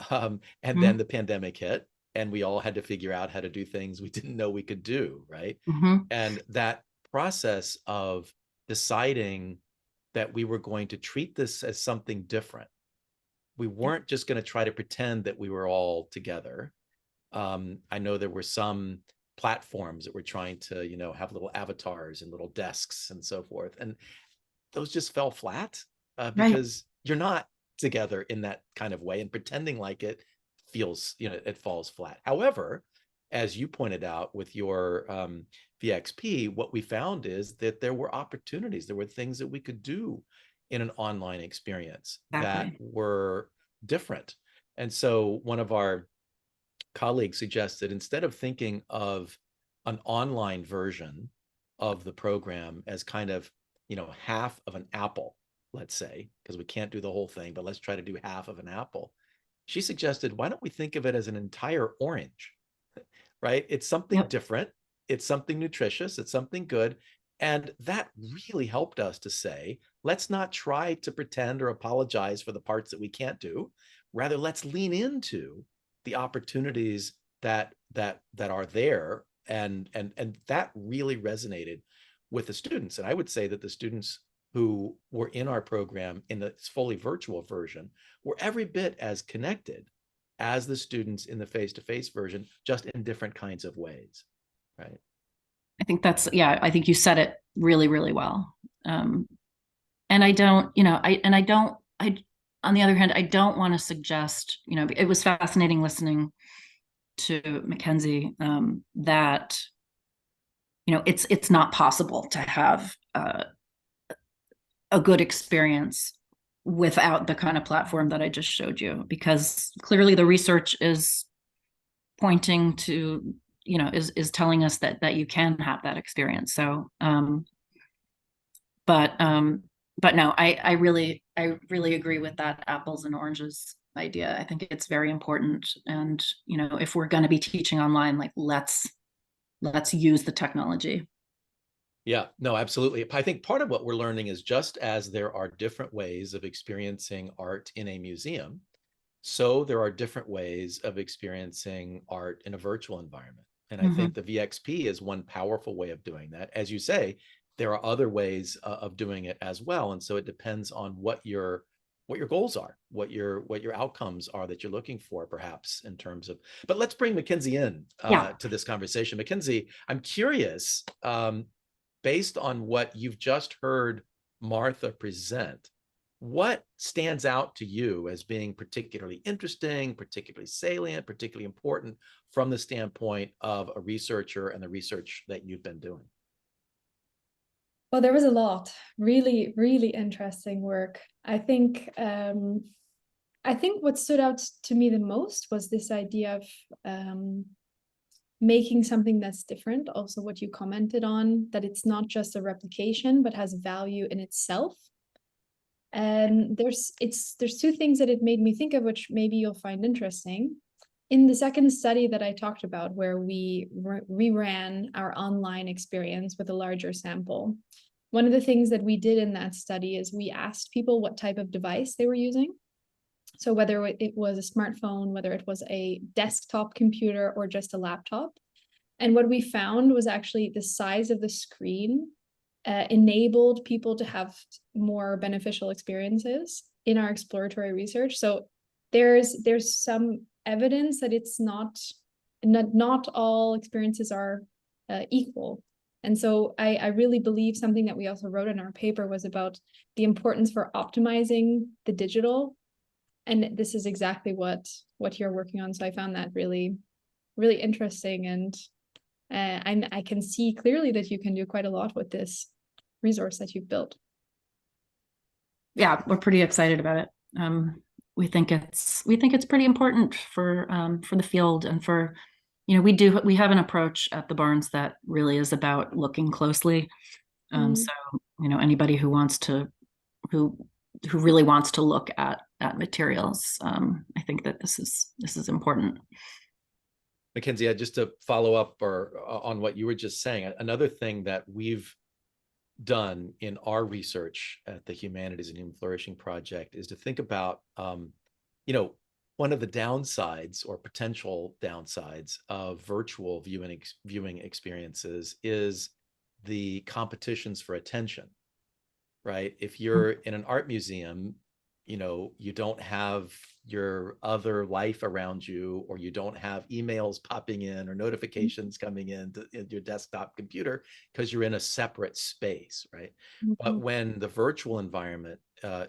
And then the pandemic hit, and we all had to figure out how to do things we didn't know we could do, right? And that process of deciding that we were going to treat this as something different. We weren't just going to try to pretend that we were all together. I know there were some platforms that were trying to, you know, have little avatars and little desks and so forth. And those just fell flat because you're not together in that kind of way, and pretending like it feels, you know, it falls flat. However, as you pointed out with your VXP, what we found is that there were opportunities, there were things that we could do in an online experience that were different. And so one of our colleagues suggested, instead of thinking of an online version of the program as kind of, you know, half of an apple, let's say, because we can't do the whole thing, but let's try to do half of an apple. She suggested, why don't we think of it as an entire orange, right? It's something different. It's something nutritious. It's something good. And that really helped us to say, let's not try to pretend or apologize for the parts that we can't do. Rather, let's lean into the opportunities that are there. And that really resonated with the students. And I would say that the students who were in our program in the fully virtual version were every bit as connected as the students in the face-to-face version, just in different kinds of ways, right? I think that's, I think you said it really, really well. And I don't, you know, on the other hand, I don't want to suggest, you know, it was fascinating listening to MacKenzie that, you know, it's not possible to have a good experience without the kind of platform that I just showed you, because clearly the research is pointing to, you know, is telling us that you can have that experience. So, but no, I really agree with that apples and oranges idea. I think it's very important. And, you know, if we're going to be teaching online, like let's use the technology. Yeah, no, absolutely. I think part of what we're learning is, just as there are different ways of experiencing art in a museum, so there are different ways of experiencing art in a virtual environment. And I think the VXP is one powerful way of doing that. As you say, there are other ways of doing it as well. And so it depends on what your goals are, what your outcomes are that you're looking for, perhaps, in terms of. But let's bring MacKenzie in to this conversation. MacKenzie, I'm curious, based on what you've just heard Martha present, what stands out to you as being particularly interesting, particularly salient, particularly important from the standpoint of a researcher and the research that you've been doing? Well, there was a lot, really, really interesting work. I think what stood out to me the most was this idea of making something that's different. Also, what you commented on, that it's not just a replication, but has value in itself. And there's two things that it made me think of, which maybe you'll find interesting. In the second study that I talked about, where we ran our online experience with a larger sample, one of the things that we did in that study is we asked people what type of device they were using. So whether it was a smartphone, whether it was a desktop computer, or just a laptop. And what we found was actually the size of the screen enabled people to have more beneficial experiences in our exploratory research. So there's some evidence that it's not all experiences are equal. And so I really believe something that we also wrote in our paper was about the importance for optimizing the digital. And this is exactly what you're working on. So I found that really, really interesting. And I can see clearly that you can do quite a lot with this resource that you've built. Yeah, we're pretty excited about it. We think it's pretty important for the field, and for, you know, we have an approach at the Barnes that really is about looking closely. So, you know, anybody who who really wants to look at materials. I think that this is important. MacKenzie, just to follow up on what you were just saying, another thing that we've done in our research at the Humanities and Human Flourishing Project is to think about, one of the downsides or potential downsides of virtual viewing experiences is the competitions for attention, right? If you're in an art museum, you don't have your other life around you, or you don't have emails popping in or notifications coming in to your desktop computer because you're in a separate space, right? But when the virtual environment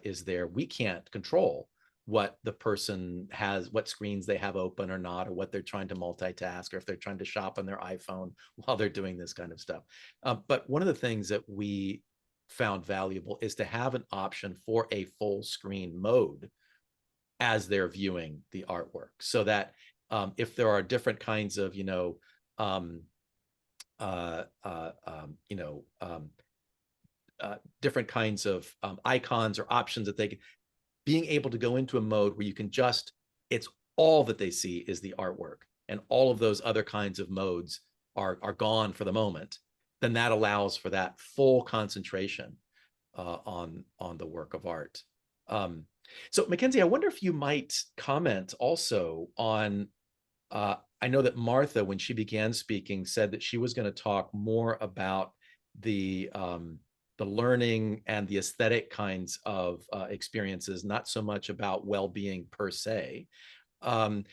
is there, we can't control what the person has, what screens they have open or not, or what they're trying to multitask, or if they're trying to shop on their iPhone while they're doing this kind of stuff. But one of the things that we found valuable is to have an option for a full screen mode as they're viewing the artwork, so that if there are different kinds of different kinds of icons or options that they can, being able to go into a mode where you can just, it's all that they see is the artwork, and all of those other kinds of modes are gone for the moment, then that allows for that full concentration on the work of art. So MacKenzie, I wonder if you might comment also on, I know that Martha, when she began speaking, said that she was going to talk more about the learning and the aesthetic kinds of experiences, not so much about well-being per se. And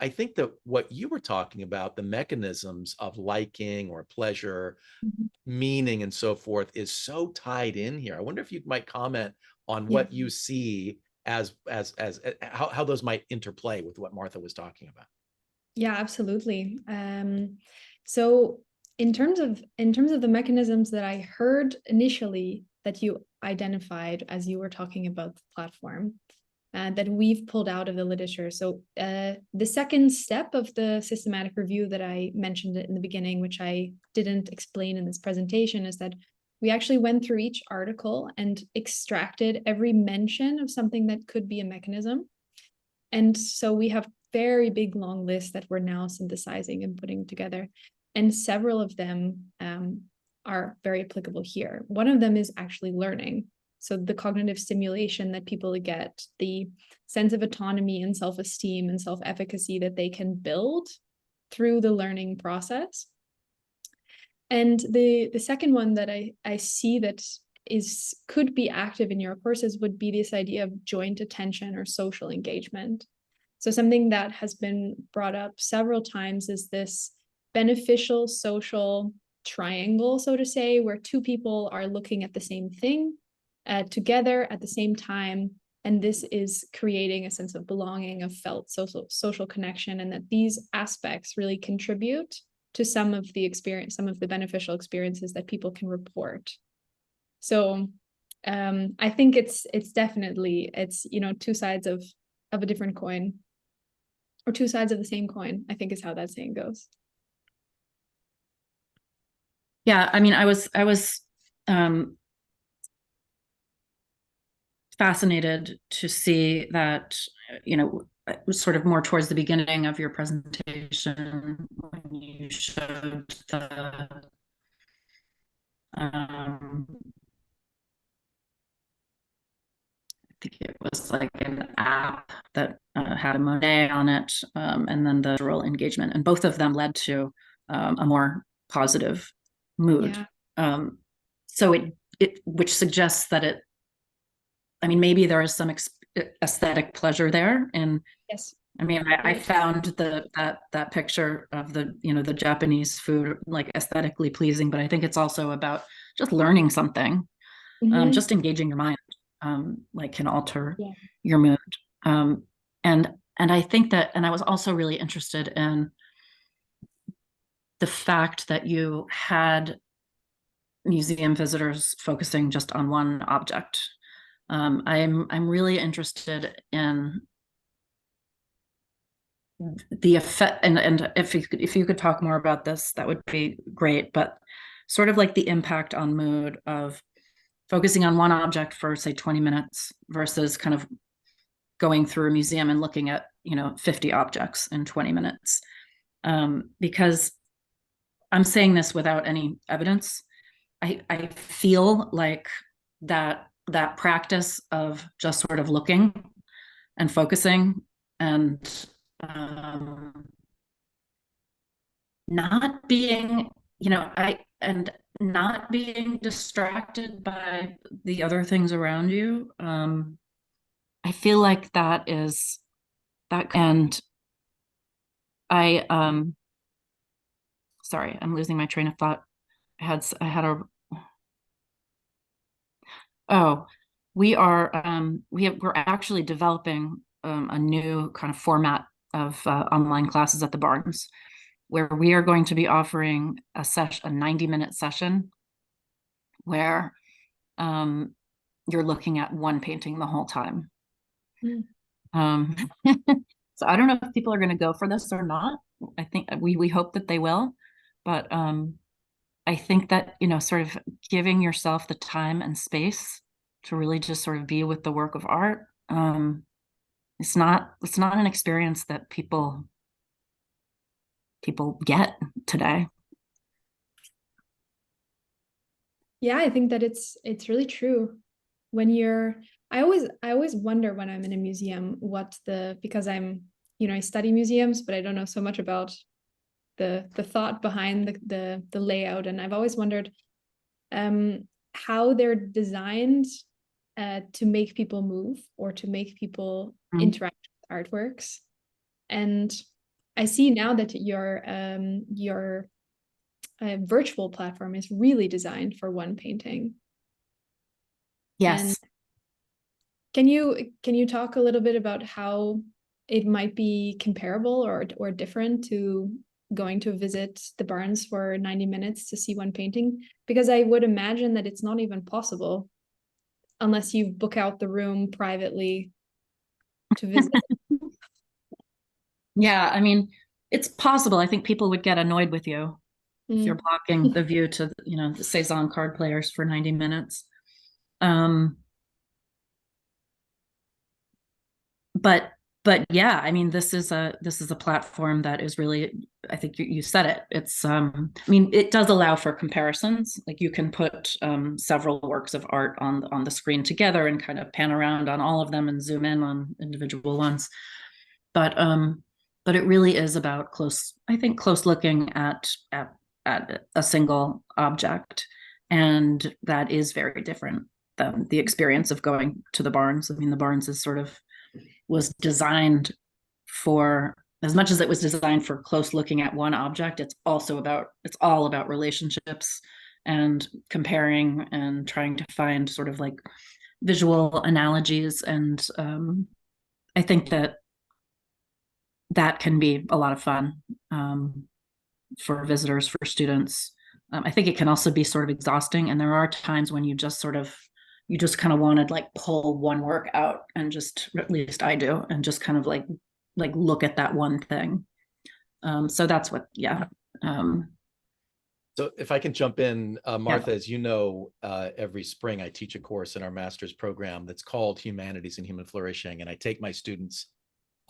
I think that what you were talking about, the mechanisms of liking or pleasure, meaning and so forth, is so tied in here. I wonder if you might comment on what you see as how those might interplay with what Martha was talking about. Yeah, absolutely. So in terms of the mechanisms that I heard initially that you identified as you were talking about the platform, that we've pulled out of the literature. So the second step of the systematic review that I mentioned in the beginning, which I didn't explain in this presentation, is that we actually went through each article and extracted every mention of something that could be a mechanism. And so we have very big, long lists that we're now synthesizing and putting together. And several of them are very applicable here. One of them is actually learning. So the cognitive stimulation that people get, the sense of autonomy and self-esteem and self-efficacy that they can build through the learning process. And the second one that I see that could be active in your courses would be this idea of joint attention or social engagement. So something that has been brought up several times is this beneficial social triangle, so to say, where two people are looking at the same thing together at the same time, and this is creating a sense of belonging, of felt social connection, and that these aspects really contribute to some of the beneficial experiences that people can report. So I think it's definitely two sides of a different coin, or two sides of the same coin, I think is how that saying goes. Yeah, I mean, I was fascinated to see that, it was sort of more towards the beginning of your presentation when you showed the I think it was like an app that had a Monet on it, and then the rural engagement, and both of them led to a more positive mood. Yeah. So it which suggests that maybe there is some aesthetic pleasure there. And yes, I mean, I found that picture of the Japanese food like aesthetically pleasing, but I think it's also about just learning something, just engaging your mind, like can alter your mood. And I think that, and I was also really interested in the fact that you had museum visitors focusing just on one object. I'm really interested in the effect, and if you could talk more about this, that would be great. But sort of like the impact on mood of focusing on one object for, say, 20 minutes versus kind of going through a museum and looking at, 50 objects in 20 minutes. Because I'm saying this without any evidence. I feel like that practice of just sort of looking and focusing and not being, not being distracted by the other things around you. I feel like that is that, and I sorry, I'm losing my train of thought. I had a Oh, we're actually developing a new kind of format of online classes at the Barnes, where we are going to be offering a 90-minute session where you're looking at one painting the whole time. Mm. So I don't know if people are going to go for this or not. I think we hope that they will, but I think that, sort of giving yourself the time and space to really just sort of be with the work of art. It's not an experience that people get today. Yeah, I think that it's really true. When I always wonder when I'm in a museum because I'm, I study museums, but I don't know so much about the thought behind the layout. And I've always wondered how they're designed to make people move or to make people interact with artworks. And I see now that your virtual platform is really designed for one painting. Yes. And can you talk a little bit about how it might be comparable or different to going to visit the Barnes for 90 minutes to see one painting? Because I would imagine that it's not even possible unless you book out the room privately to visit. Yeah, I mean, it's possible. I think people would get annoyed with you if you're blocking the view to, the Cezanne card players for 90 minutes. But yeah, I mean, this is a platform that is really, I think you said it. It's I mean, it does allow for comparisons. Like you can put several works of art on the screen together and kind of pan around on all of them and zoom in on individual ones. But it really is about close looking at a single object, and that is very different than the experience of going to the Barnes. I mean, the Barnes was designed for, as much as it was designed for close looking at one object, it's all about relationships and comparing and trying to find sort of like visual analogies. And I think that can be a lot of fun for visitors, for students. I think it can also be sort of exhausting. And there are times when you just kind of want to like pull one work out and just, at least I do, and just kind of like look at that one thing. So that's what, yeah. So if I can jump in, Martha, as you know, every spring I teach a course in our master's program that's called Humanities and Human Flourishing. And I take my students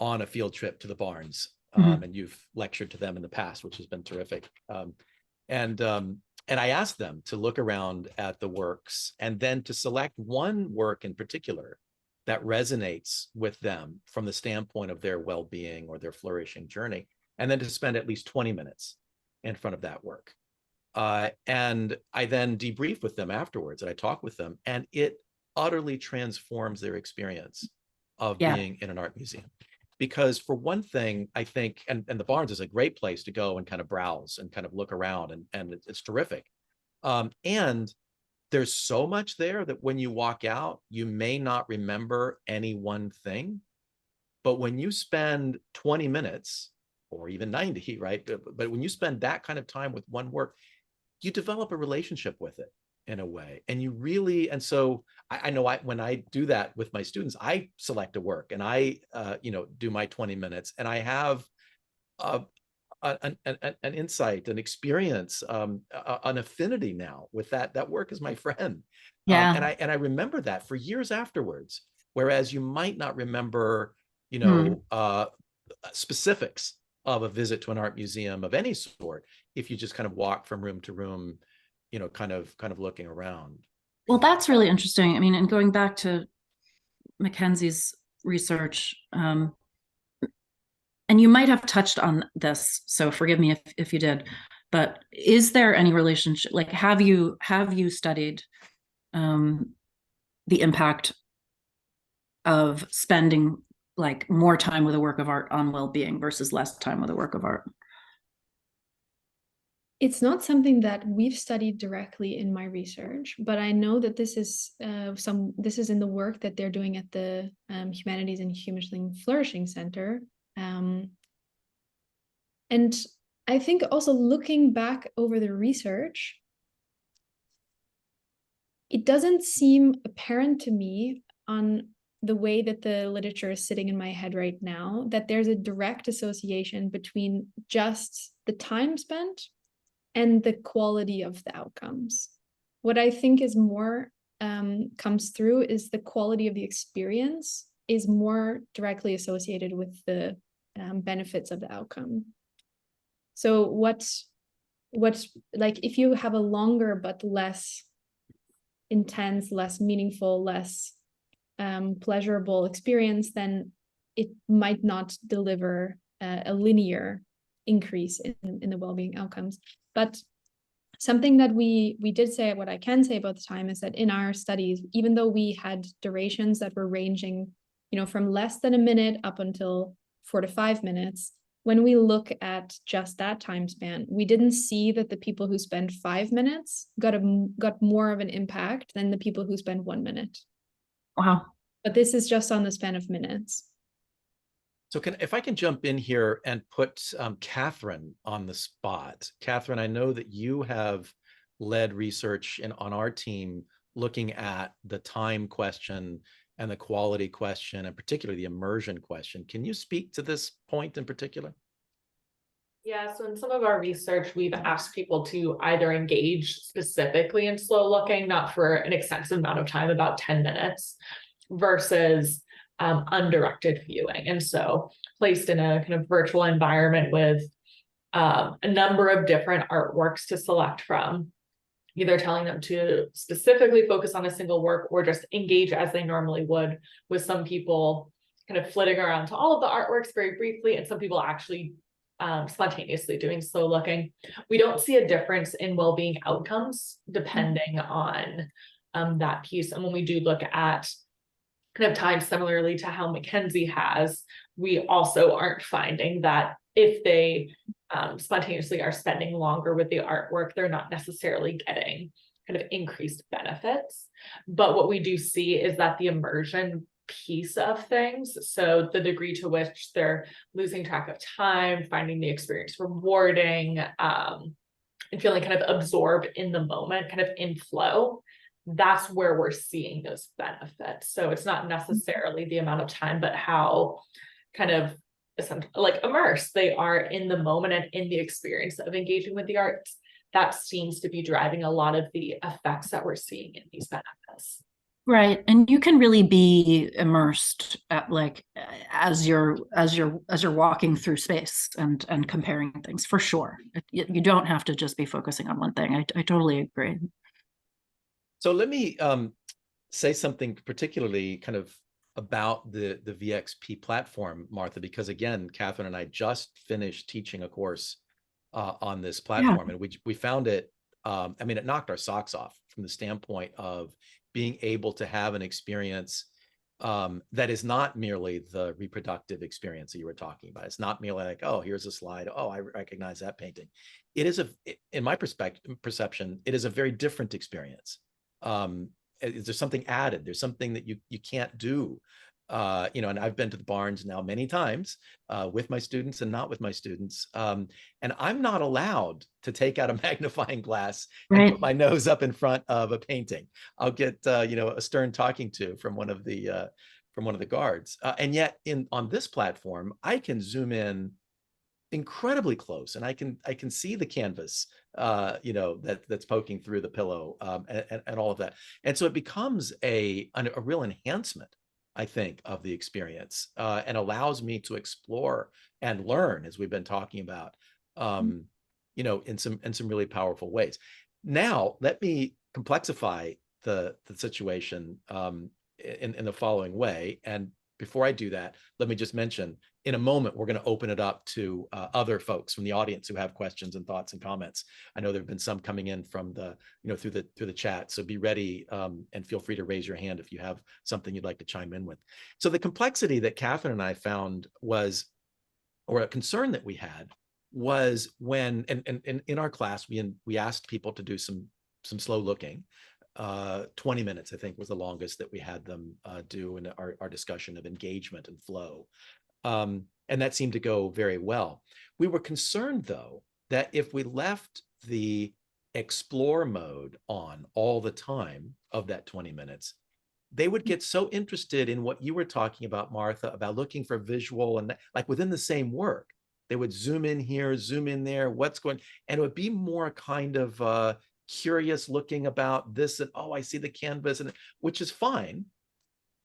on a field trip to the Barnes. And you've lectured to them in the past, which has been terrific. And I asked them to look around at the works and then to select one work in particular that resonates with them from the standpoint of their well-being or their flourishing journey, and then to spend at least 20 minutes in front of that work. And I then debrief with them afterwards, and I talk with them, and it utterly transforms their experience of being in an art museum. Because for one thing, I think, and the Barnes is a great place to go and kind of browse and kind of look around, and it's terrific. And there's so much there that when you walk out, you may not remember any one thing. But when you spend 20 minutes or even 90, right? But when you spend that kind of time with one work, you develop a relationship with it in a way. And you really, and so I know when I do that with my students, I select a work and I, do my 20 minutes, and I have an insight, an experience, an affinity now with that work is my friend. Yeah. And I remember that for years afterwards, whereas you might not remember, specifics of a visit to an art museum of any sort if you just kind of walk from room to room, kind of looking around. Well, that's really interesting. I mean, and going back to MacKenzie's research, and you might have touched on this, so forgive me if you did, but is there any relationship, like have you studied the impact of spending like more time with a work of art on well-being versus less time with a work of art? It's not something that we've studied directly in my research, but I know that this is this is in the work that they're doing at the Humanities and Flourishing Center. And I think also looking back over the research, it doesn't seem apparent to me on the way that the literature is sitting in my head right now that there's a direct association between just the time spent and the quality of the outcomes. What I think is more comes through is the quality of the experience is more directly associated with the benefits of the outcome. So what's like if you have a longer but less intense, less meaningful, less pleasurable experience, then it might not deliver a linear increase in the well-being outcomes. But something that we did say, what I can say about the time is that in our studies, even though we had durations that were ranging, from less than a minute up until 4 to 5 minutes, when we look at just that time span, we didn't see that the people who spend 5 minutes got more of an impact than the people who spend 1 minute. Wow. But this is just on the span of minutes. So if I can jump in here and put Catherine on the spot. Catherine, I know that you have led research on our team looking at the time question and the quality question, and particularly the immersion question. Can you speak to this point in particular? Yeah, so in some of our research, we've asked people to either engage specifically in slow looking, not for an extensive amount of time, about 10 minutes, versus undirected viewing. And so placed in a kind of virtual environment with a number of different artworks to select from, either telling them to specifically focus on a single work or just engage as they normally would, with some people kind of flitting around to all of the artworks very briefly, and some people actually spontaneously doing slow looking. We don't see a difference in well-being outcomes depending on that piece. And when we do look at kind of time similarly to how MacKenzie has, we also aren't finding that if they spontaneously are spending longer with the artwork, they're not necessarily getting kind of increased benefits. But what we do see is that the immersion piece of things, so the degree to which they're losing track of time, finding the experience rewarding, and feeling kind of absorbed in the moment, kind of in flow, that's where we're seeing those benefits. So it's not necessarily the amount of time, but how kind of like immersed they are in the moment and in the experience of engaging with the arts. That seems to be driving a lot of the effects that we're seeing in these benefits. Right. And you can really be immersed at as you're walking through space and comparing things, for sure. You don't have to just be focusing on one thing. I totally agree. So let me say something particularly kind of about the VXP platform, Martha, because again, Catherine and I just finished teaching a course on this platform, and we found it, I mean, it knocked our socks off from the standpoint of being able to have an experience that is not merely the reproductive experience that you were talking about. It's not merely like, oh, here's a slide. Oh, I recognize that painting. It is in my perception, it is a very different experience. There's something added. There's something that you can't do. And I've been to the Barnes now many times with my students and not with my students. And I'm not allowed to take out a magnifying glass and put my nose up in front of a painting. I'll get, a stern talking to from one of the guards. And yet on this platform, I can zoom in incredibly close, and I can see the canvas, that's poking through the pillow, and all of that. And so it becomes a real enhancement, I think, of the experience, and allows me to explore and learn, as we've been talking about, in some really powerful ways. Now, let me complexify the situation in the following way. And before I do that, let me just mention, in a moment, we're going to open it up to other folks from the audience who have questions and thoughts and comments. I know there have been some coming in from the, through the chat. So be ready, and feel free to raise your hand if you have something you'd like to chime in with. So the complexity that Catherine and I found was, or a concern that we had, was when, and in our class, we asked people to do some slow looking. 20 minutes, I think, was the longest that we had them do in our discussion of engagement and flow. And that seemed to go very well. We were concerned, though, that if we left the explore mode on all the time of that 20 minutes, they would get so interested in what you were talking about, Martha, about looking for visual, and like within the same work, they would zoom in here, zoom in there, what's going, and it would be more kind of curious looking about this, and oh, I see the canvas, and which is fine.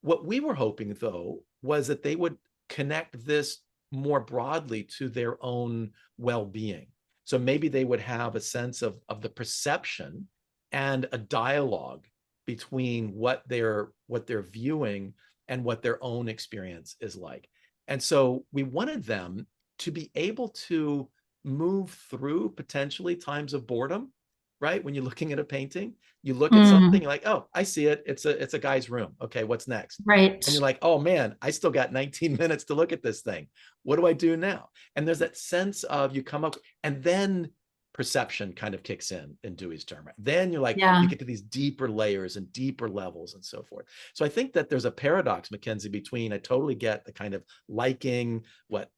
What we were hoping, though, was that they would connect this more broadly to their own well-being. So maybe they would have a sense of the perception and a dialogue between what they're viewing and what their own experience is like. And so we wanted them to be able to move through potentially times of boredom, right? When you're looking at a painting, you look at something, you're like, oh, I see it. It's a guy's room. Okay, what's next? Right. And you're like, oh man, I still got 19 minutes to look at this thing. What do I do now? And there's that sense of, you come up, and then perception kind of kicks in Dewey's term. Then you're like, you get to these deeper layers and deeper levels and so forth. So I think that there's a paradox, MacKenzie, between, I totally get the kind of liking what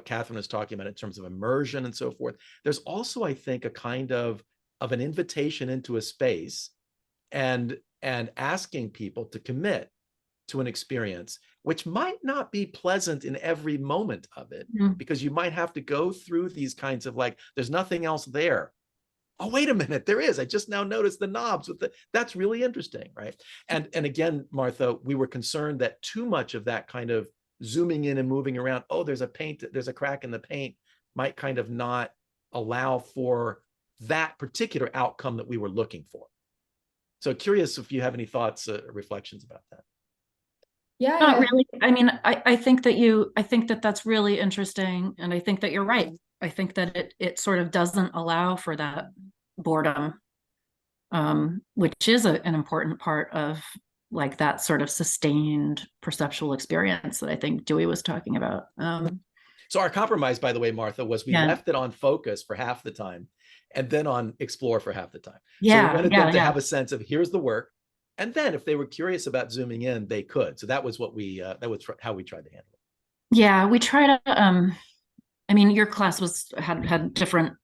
Catherine was talking about in terms of immersion and so forth. There's also, I think, a kind of an invitation into a space and asking people to commit to an experience, which might not be pleasant in every moment of it, because you might have to go through these kinds of, like, there's nothing else there. Oh, wait a minute, there is. I just now noticed the knobs with that's really interesting, right? And again, Martha, we were concerned that too much of that kind of zooming in and moving around, oh, there's a crack in the paint, might kind of not allow for that particular outcome that we were looking for. So curious if you have any thoughts or reflections about that. Yeah. Not really. I mean, I think that that's really interesting. And I think that you're right. I think that it sort of doesn't allow for that boredom, which is an important part of, like, that sort of sustained perceptual experience that I think Dewey was talking about. So our compromise, by the way, Martha, was we left it on focus for half the time and then on explore for half the time. So we wanted them to have a sense of, here's the work. And then if they were curious about zooming in, they could. So that was what that was how we tried to handle it. Yeah, we try to, I mean, your class had different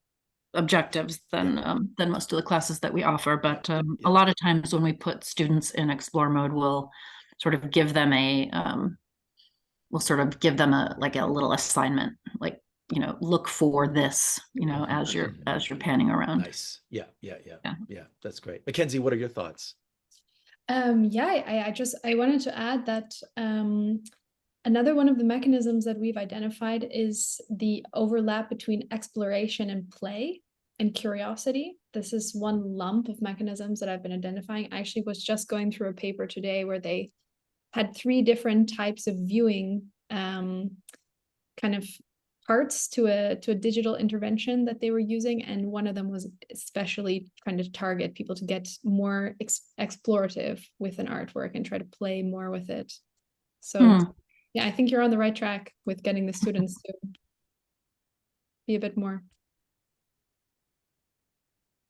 objectives than most of the classes that we offer, but a lot of times when we put students in explore mode, we'll sort of give them a like a little assignment, like, look for this, as you're panning around. Nice. Yeah. That's great. MacKenzie, what are your thoughts? I wanted to add that another one of the mechanisms that we've identified is the overlap between exploration and play and curiosity. This is one lump of mechanisms that I've been identifying. I actually was just going through a paper today where they had 3 different types of viewing kind of parts to a digital intervention that they were using, and one of them was especially trying to target people to get more explorative with an artwork and try to play more with it. So yeah, I think you're on the right track with getting the students to be a bit more.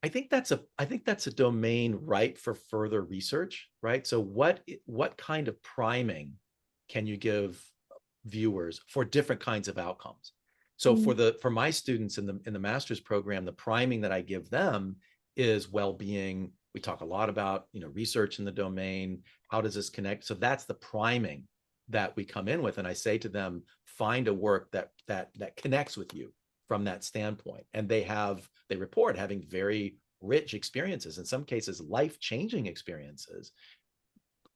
I think that's a domain ripe for further research, right? So what kind of priming can you give viewers for different kinds of outcomes? So for my students in the master's program, the priming that I give them is well-being. We talk a lot about, research in the domain. How does this connect? So that's the priming that we come in with, and I say to them, find a work that connects with you from that standpoint. And they report having very rich experiences, in some cases life-changing experiences,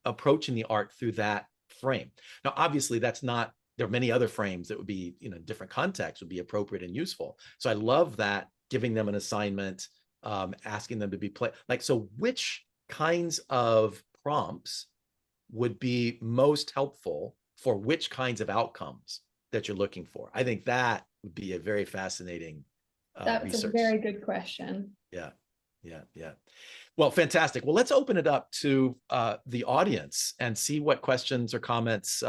approaching the art through that frame. Now, obviously, there are many other frames that would be, different contexts would be appropriate and useful. So I love that, giving them an assignment, asking them to be so which kinds of prompts would be most helpful for which kinds of outcomes that you're looking for? I think that would be a very fascinating That's research. a very good question. Yeah. Well, fantastic. Well, let's open it up to the audience and see what questions or comments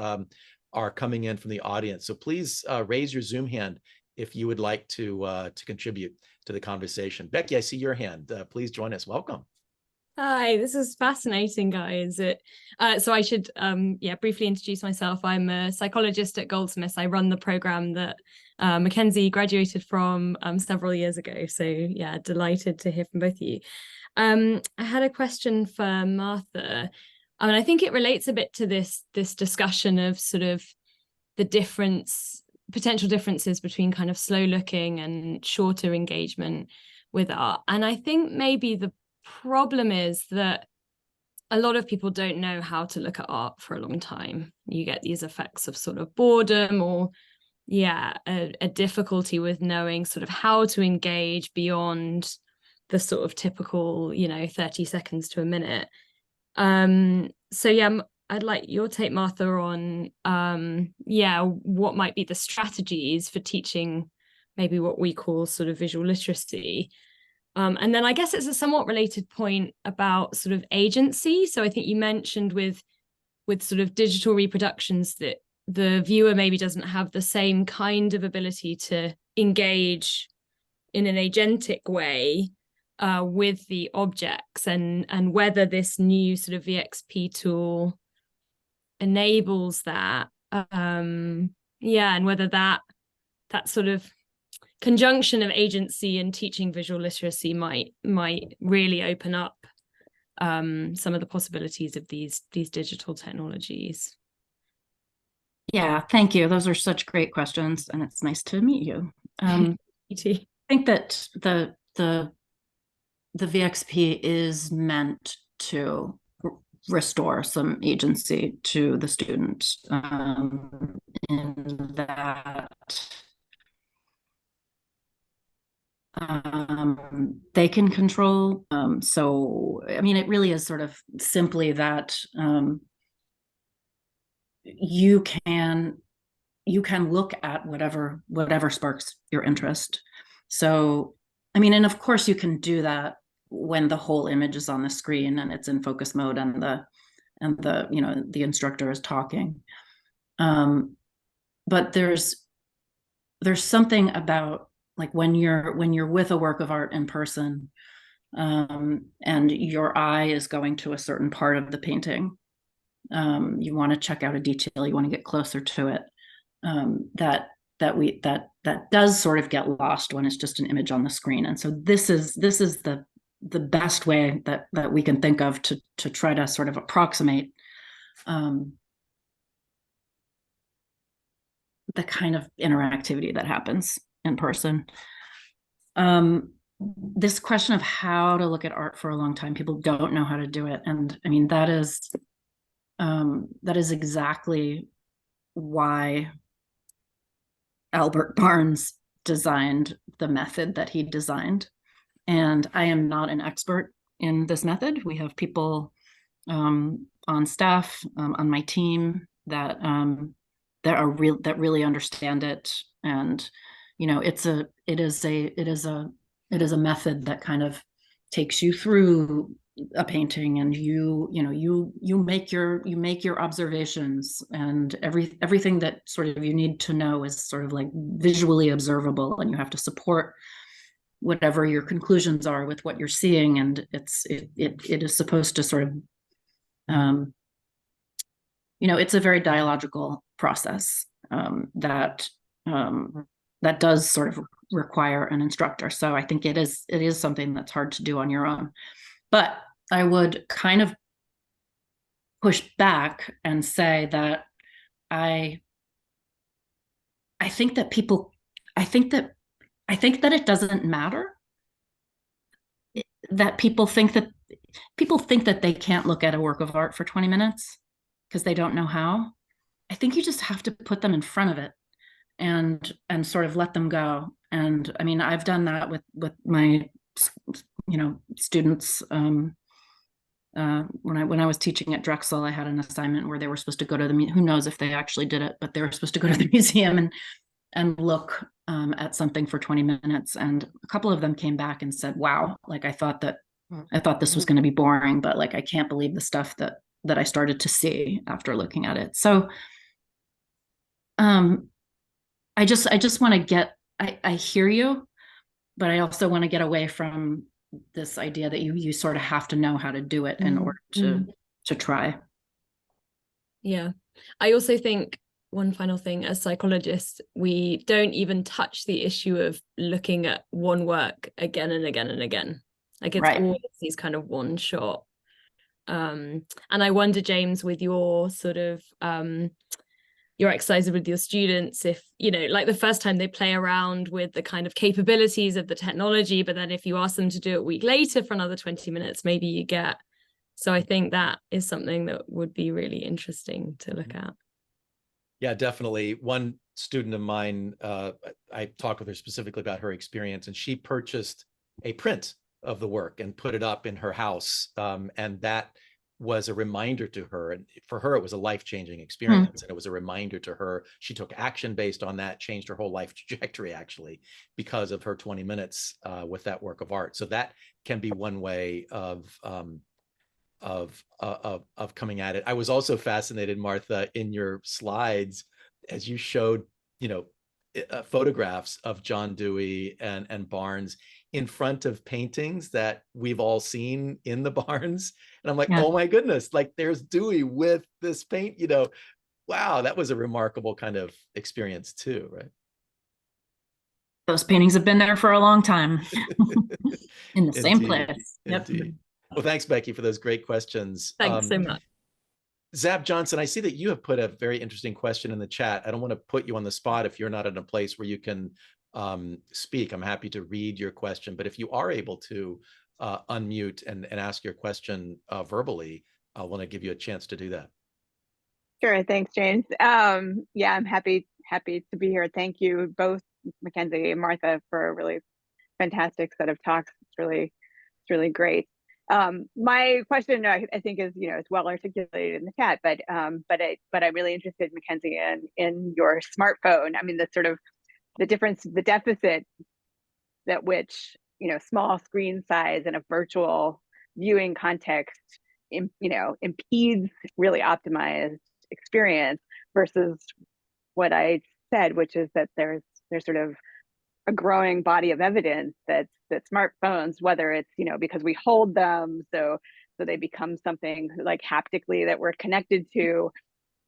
are coming in from the audience. So please raise your Zoom hand if you would like to contribute to the conversation. Becky, I see your hand. Please join us. Welcome. Hi, this is fascinating, guys. So I should briefly introduce myself. I'm a psychologist at Goldsmiths. I run the program that MacKenzie graduated from several years ago. So yeah, delighted to hear from both of you. I had a question for Martha. I think it relates a bit to this discussion of sort of the potential differences between kind of slow looking and shorter engagement with art. And I think maybe the problem is that a lot of people don't know how to look at art for a long time. You get these effects of sort of boredom or a difficulty with knowing sort of how to engage beyond the sort of typical 30 seconds to a minute. I'd like your take, Martha, on what might be the strategies for teaching maybe what we call sort of visual literacy. And then I guess it's a somewhat related point about sort of agency. So I think you mentioned with sort of digital reproductions that the viewer maybe doesn't have the same kind of ability to engage in an agentic way with the objects, and whether this new sort of VXP tool enables that. And whether that sort of conjunction of agency and teaching visual literacy might really open up some of the possibilities of these digital technologies. Yeah, thank you. Those are such great questions, and it's nice to meet you. Me too. I think that the VXP is meant to restore some agency to the student, in that they can control. So, I mean, it really is sort of simply that you can look at whatever sparks your interest. So, I mean, and of course you can do that when the whole image is on the screen and it's in focus mode and the instructor is talking. But there's something about, like, when you're with a work of art in person, and your eye is going to a certain part of the painting, you want to check out a detail, you want to get closer to it, that does sort of get lost when it's just an image on the screen. And so this is the best way that we can think of to try to sort of approximate the kind of interactivity that happens in person. This question of how to look at art for a long time, people don't know how to do it. And I mean, that is exactly why Albert Barnes designed the method that he designed. And I am not an expert in this method. We have people on staff, on my team, that really understand it. And it is a method that kind of takes you through a painting, and you make your observations, and everything that sort of you need to know is sort of like visually observable, and you have to support whatever your conclusions are with what you're seeing. And it is supposed to sort of it's a very dialogical process that does sort of require an instructor. So I think it is something that's hard to do on your own. But I would kind of push back and say that I think that it doesn't matter that people think that they can't look at a work of art for 20 minutes because they don't know how. I think you just have to put them in front of it and sort of let them go. And I mean, I've done that with my, students. When I was teaching at Drexel, I had an assignment where they were supposed to go to who knows if they actually did it, but they were supposed to go to the museum and look at something for 20 minutes. And a couple of them came back and said, wow, like I thought this was going to be boring, but like, I can't believe the stuff that I started to see after looking at it. So I just want to I hear you, but I also want to get away from this idea that you sort of have to know how to do it in order to try. Yeah. I also think one final thing, as psychologists, we don't even touch the issue of looking at one work again and again and again. Like it's always these kind of one shot. And I wonder, James, with your sort of your exercises with your students, if, like the first time they play around with the kind of capabilities of the technology, but then if you ask them to do it a week later for another 20 minutes, maybe you get. So I think that is something that would be really interesting to look at. Yeah, definitely. One student of mine, I talked with her specifically about her experience, and she purchased a print of the work and put it up in her house. And that was a reminder to her. And for her, it was a life-changing experience. And it was a reminder to her. She took action based on that, changed her whole life trajectory, actually, because of her 20 minutes with that work of art. So that can be one way of coming at it. I was also fascinated, Martha, in your slides as you showed, photographs of John Dewey and Barnes in front of paintings that we've all seen in the Barnes. And I'm like, oh my goodness, like there's Dewey with this paint, wow, that was a remarkable kind of experience too, right? Those paintings have been there for a long time in the same place. Indeed. Well, thanks, Becky, for those great questions. Thanks so much. Zab Johnson, I see that you have put a very interesting question in the chat. I don't want to put you on the spot if you're not in a place where you can speak. I'm happy to read your question, but if you are able to unmute and ask your question verbally, I want to give you a chance to do that. Sure, thanks, James. Yeah, I'm happy to be here. Thank you both, MacKenzie and Martha, for a really fantastic set of talks. It's really great. My question, I think, is it's well articulated in the chat, but I'm really interested, MacKenzie, in your smartphone. I mean, the sort of the difference, the deficit that which small screen size in a virtual viewing context, impedes really optimized experience versus what I said, which is that there's sort of a growing body of evidence that smartphones, whether it's because we hold them, so they become something like haptically that we're connected to,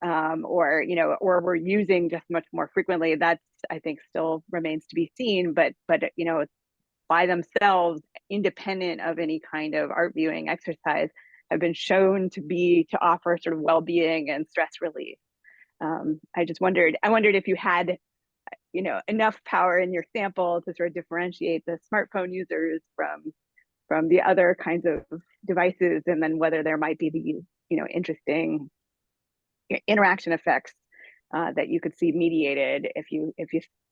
or we're using just much more frequently. That's, I think, still remains to be seen. But by themselves, independent of any kind of art viewing exercise, have been shown to offer sort of well-being and stress relief. I wondered if you had enough power in your sample to sort of differentiate the smartphone users from the other kinds of devices, and then whether there might be these interesting interaction effects that you could see mediated if you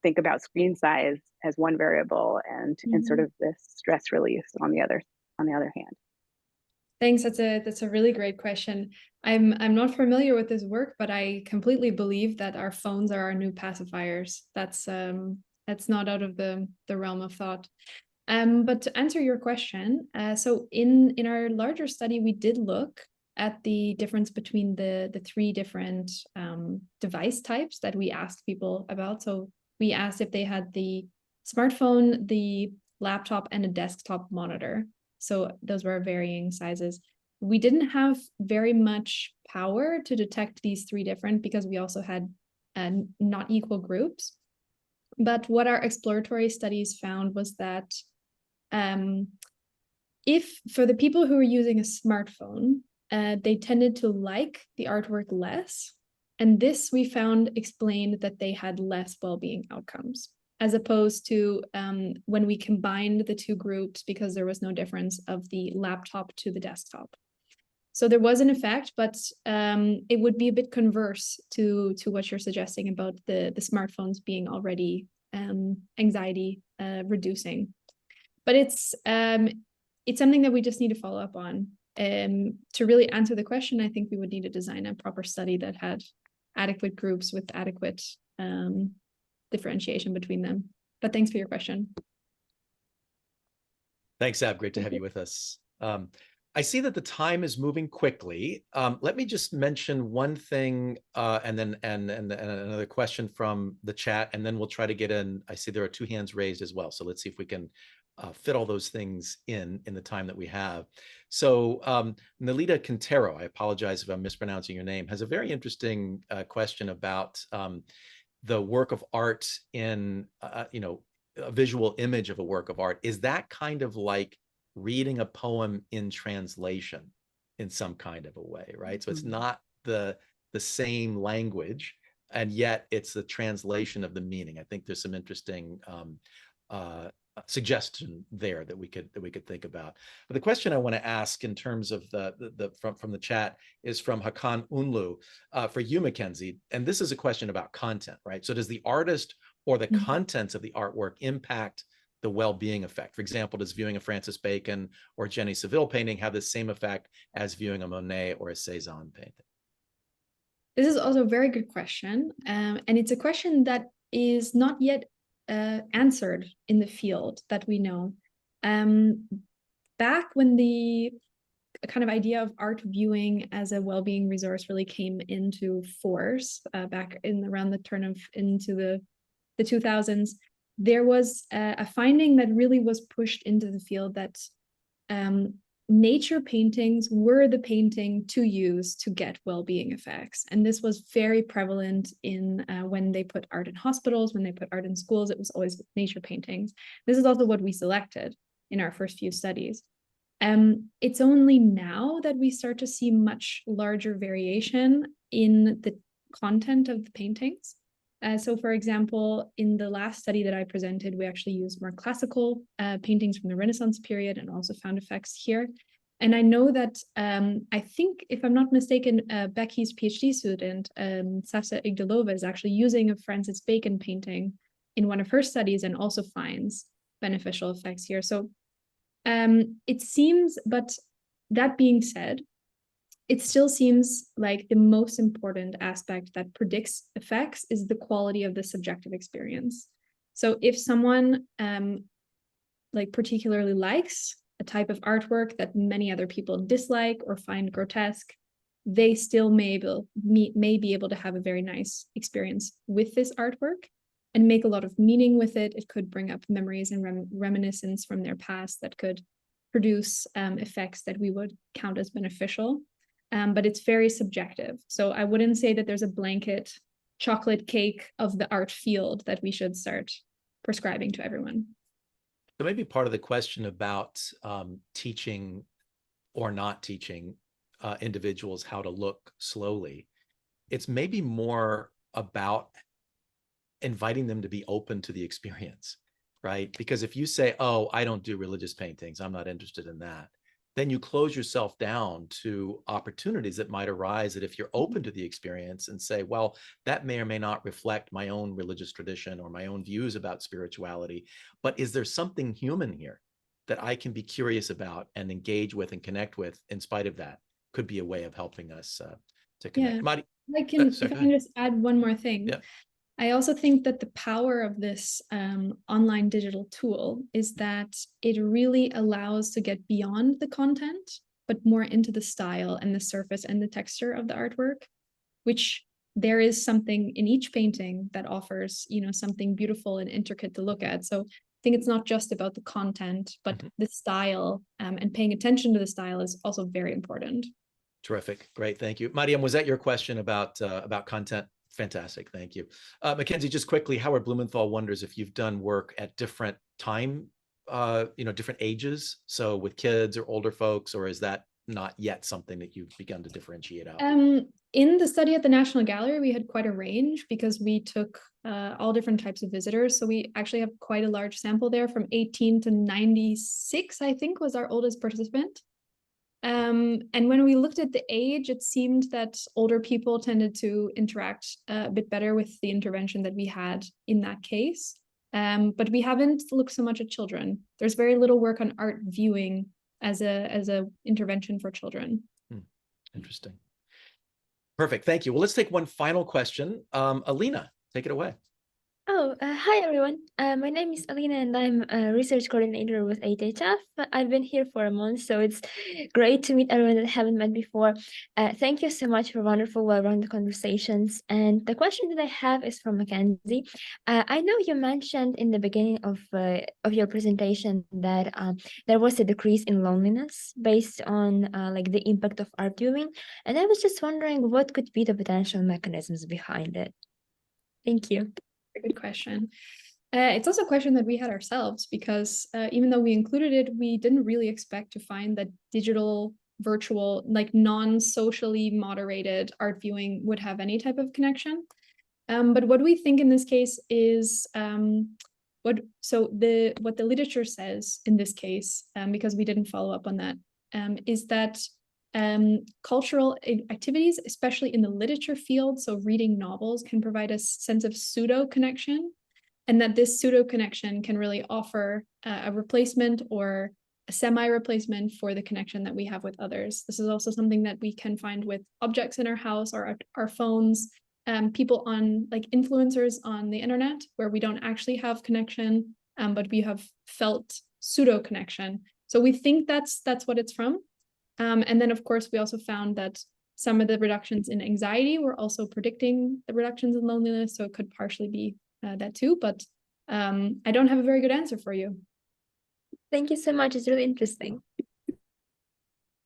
think about screen size as one variable and sort of this stress release on the other hand. Thanks. That's a really great question. I'm not familiar with this work, but I completely believe that our phones are our new pacifiers. That's not out of the realm of thought. But to answer your question, so in our larger study, we did look at the difference between the three different device types that we asked people about. So we asked if they had the smartphone, the laptop, and a desktop monitor. So those were varying sizes. We didn't have very much power to detect these three different because we also had not equal groups. But what our exploratory studies found was that if for the people who were using a smartphone, they tended to like the artwork less And this we found explained that they had less well-being outcomes, as opposed to when we combined the two groups, because there was no difference of the laptop to the desktop. So there was an effect, but it would be a bit converse to what you're suggesting about the smartphones being already anxiety reducing. But it's something that we just need to follow up on. To really answer the question, I think we would need to design a proper study that had adequate groups with adequate differentiation between them. But thanks for your question. Thanks, Ab. Great to have you with us. I see that the time is moving quickly. Let me just mention one thing, and then another question from the chat, and then we'll try to get in. I see there are 2 hands raised as well, so let's see if we can fit all those things in the time that we have. So Nalita Quintero, I apologize if I'm mispronouncing your name, has a very interesting question about the work of art in, a visual image of a work of art. Is that kind of like reading a poem in translation in some kind of a way, right? So it's not the same language, and yet it's the translation of the meaning. I think there's some interesting suggestion there that we could think about. But the question I want to ask in terms of from the chat is from Hakan Unlu for you, MacKenzie, and this is a question about content, right? So does the artist or the contents of the artwork impact the well-being effect? For example, does viewing a Francis Bacon or Jenny Saville painting have the same effect as viewing a Monet or a Cezanne painting? This is also a very good question. And it's a question that is not yet answered in the field that we know. Back when the kind of idea of art viewing as a well-being resource really came into force, back in around the turn of into the 2000s, there was a finding that really was pushed into the field that nature paintings were the painting to use to get well-being effects. And this was very prevalent in when they put art in hospitals, when they put art in schools, it was always nature paintings. This is also what we selected in our first few studies. It's only now that we start to see much larger variation in the content of the paintings. So for example, in the last study that I presented, we actually used more classical paintings from the Renaissance period and also found effects here. And I know that, I think, if I'm not mistaken, Becky's PhD student, Sasa Igdalova, is actually using a Francis Bacon painting in one of her studies and also finds beneficial effects here. So it seems, but that being said, it still seems like the most important aspect that predicts effects is the quality of the subjective experience. So if someone particularly likes a type of artwork that many other people dislike or find grotesque, they still may be able to have a very nice experience with this artwork and make a lot of meaning with it. It could bring up memories and reminiscence from their past that could produce effects that we would count as beneficial. But it's very subjective. So I wouldn't say that there's a blanket chocolate cake of the art field that we should start prescribing to everyone. So maybe part of the question about teaching or not teaching individuals how to look slowly, it's maybe more about inviting them to be open to the experience, right? Because if you say, oh, I don't do religious paintings, I'm not interested in that, then you close yourself down to opportunities that might arise that if you're open to the experience and say, well, that may or may not reflect my own religious tradition or my own views about spirituality, but is there something human here that I can be curious about and engage with and connect with in spite of that? Could be a way of helping us to connect. Yeah. Madi, if I can just add one more thing. Yeah. I also think that the power of this online digital tool is that it really allows to get beyond the content, but more into the style and the surface and the texture of the artwork, which there is something in each painting that offers, something beautiful and intricate to look at. So I think it's not just about the content, but the style, and paying attention to the style is also very important. Terrific. Great. Thank you. Mariam, was that your question about content? Fantastic. Thank you. MacKenzie, just quickly, Howard Blumenthal wonders if you've done work at different time, different ages. So with kids or older folks, or is that not yet something that you've begun to differentiate out? In the study at the National Gallery, we had quite a range because we took all different types of visitors. So we actually have quite a large sample there, from 18 to 96, I think, was our oldest participant. And when we looked at the age, it seemed that older people tended to interact a bit better with the intervention that we had in that case. But we haven't looked so much at children. There's very little work on art viewing as a intervention for children. Interesting. Perfect. Thank you. Well, let's take one final question. Alina, take it away. Hi everyone. My name is Alina and I'm a research coordinator with ATHF. I've been here for a month, so it's great to meet everyone that I haven't met before. Thank you so much for wonderful, well-rounded conversations. And the question that I have is from MacKenzie. I know you mentioned in the beginning of your presentation that there was a decrease in loneliness based on like the impact of art viewing, and I was just wondering what could be the potential mechanisms behind it. Thank you. Good question. It's also a question that we had ourselves, because even though we included it, we didn't really expect to find that digital, virtual, like non-socially moderated art viewing would have any type of connection. But what we think in this case is what the literature says in this case, because we didn't follow up on that, is that cultural activities, especially in the literature field, so reading novels, can provide a sense of pseudo connection, and that this pseudo connection can really offer a replacement or a semi-replacement for the connection that we have with others. This is also something that we can find with objects in our house or our phones, people on, like, influencers on the internet, where we don't actually have connection, but we have felt pseudo connection. So we think that's what it's from. And then, of course, we also found that some of the reductions in anxiety were also predicting the reductions in loneliness. So it could partially be that too, but I don't have a very good answer for you. Thank you so much. It's really interesting.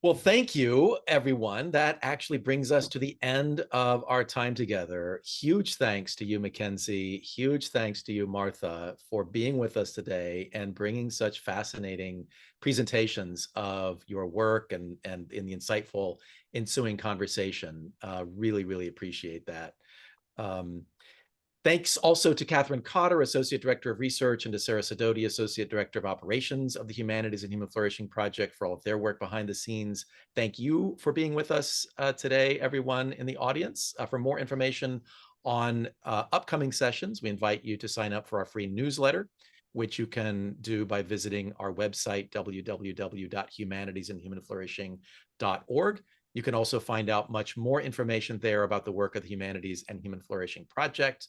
Well, thank you, everyone. That actually brings us to the end of our time together. Huge thanks to you, MacKenzie. Huge thanks to you, Martha, for being with us today and bringing such fascinating presentations of your work and in the insightful ensuing conversation. Really, really appreciate that. Thanks also to Catherine Cotter, Associate Director of Research, and to Sarah Sidoti, Associate Director of Operations of the Humanities and Human Flourishing Project, for all of their work behind the scenes. Thank you for being with us today, everyone in the audience. For more information on upcoming sessions, we invite you to sign up for our free newsletter, which you can do by visiting our website, www.humanities-and-human-flourishing.org. You can also find out much more information there about the work of the Humanities and Human Flourishing Project.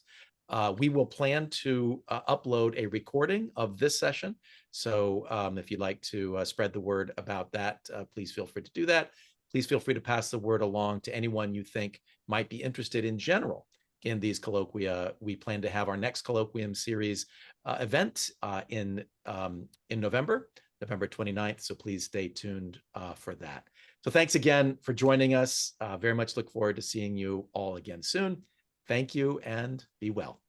We will plan to upload a recording of this session. So if you'd like to spread the word about that, please feel free to do that. Please feel free to pass the word along to anyone you think might be interested in general in these colloquia. We plan to have our next colloquium series event in November 29th. So please stay tuned for that. So thanks again for joining us. Very much look forward to seeing you all again soon. Thank you and be well.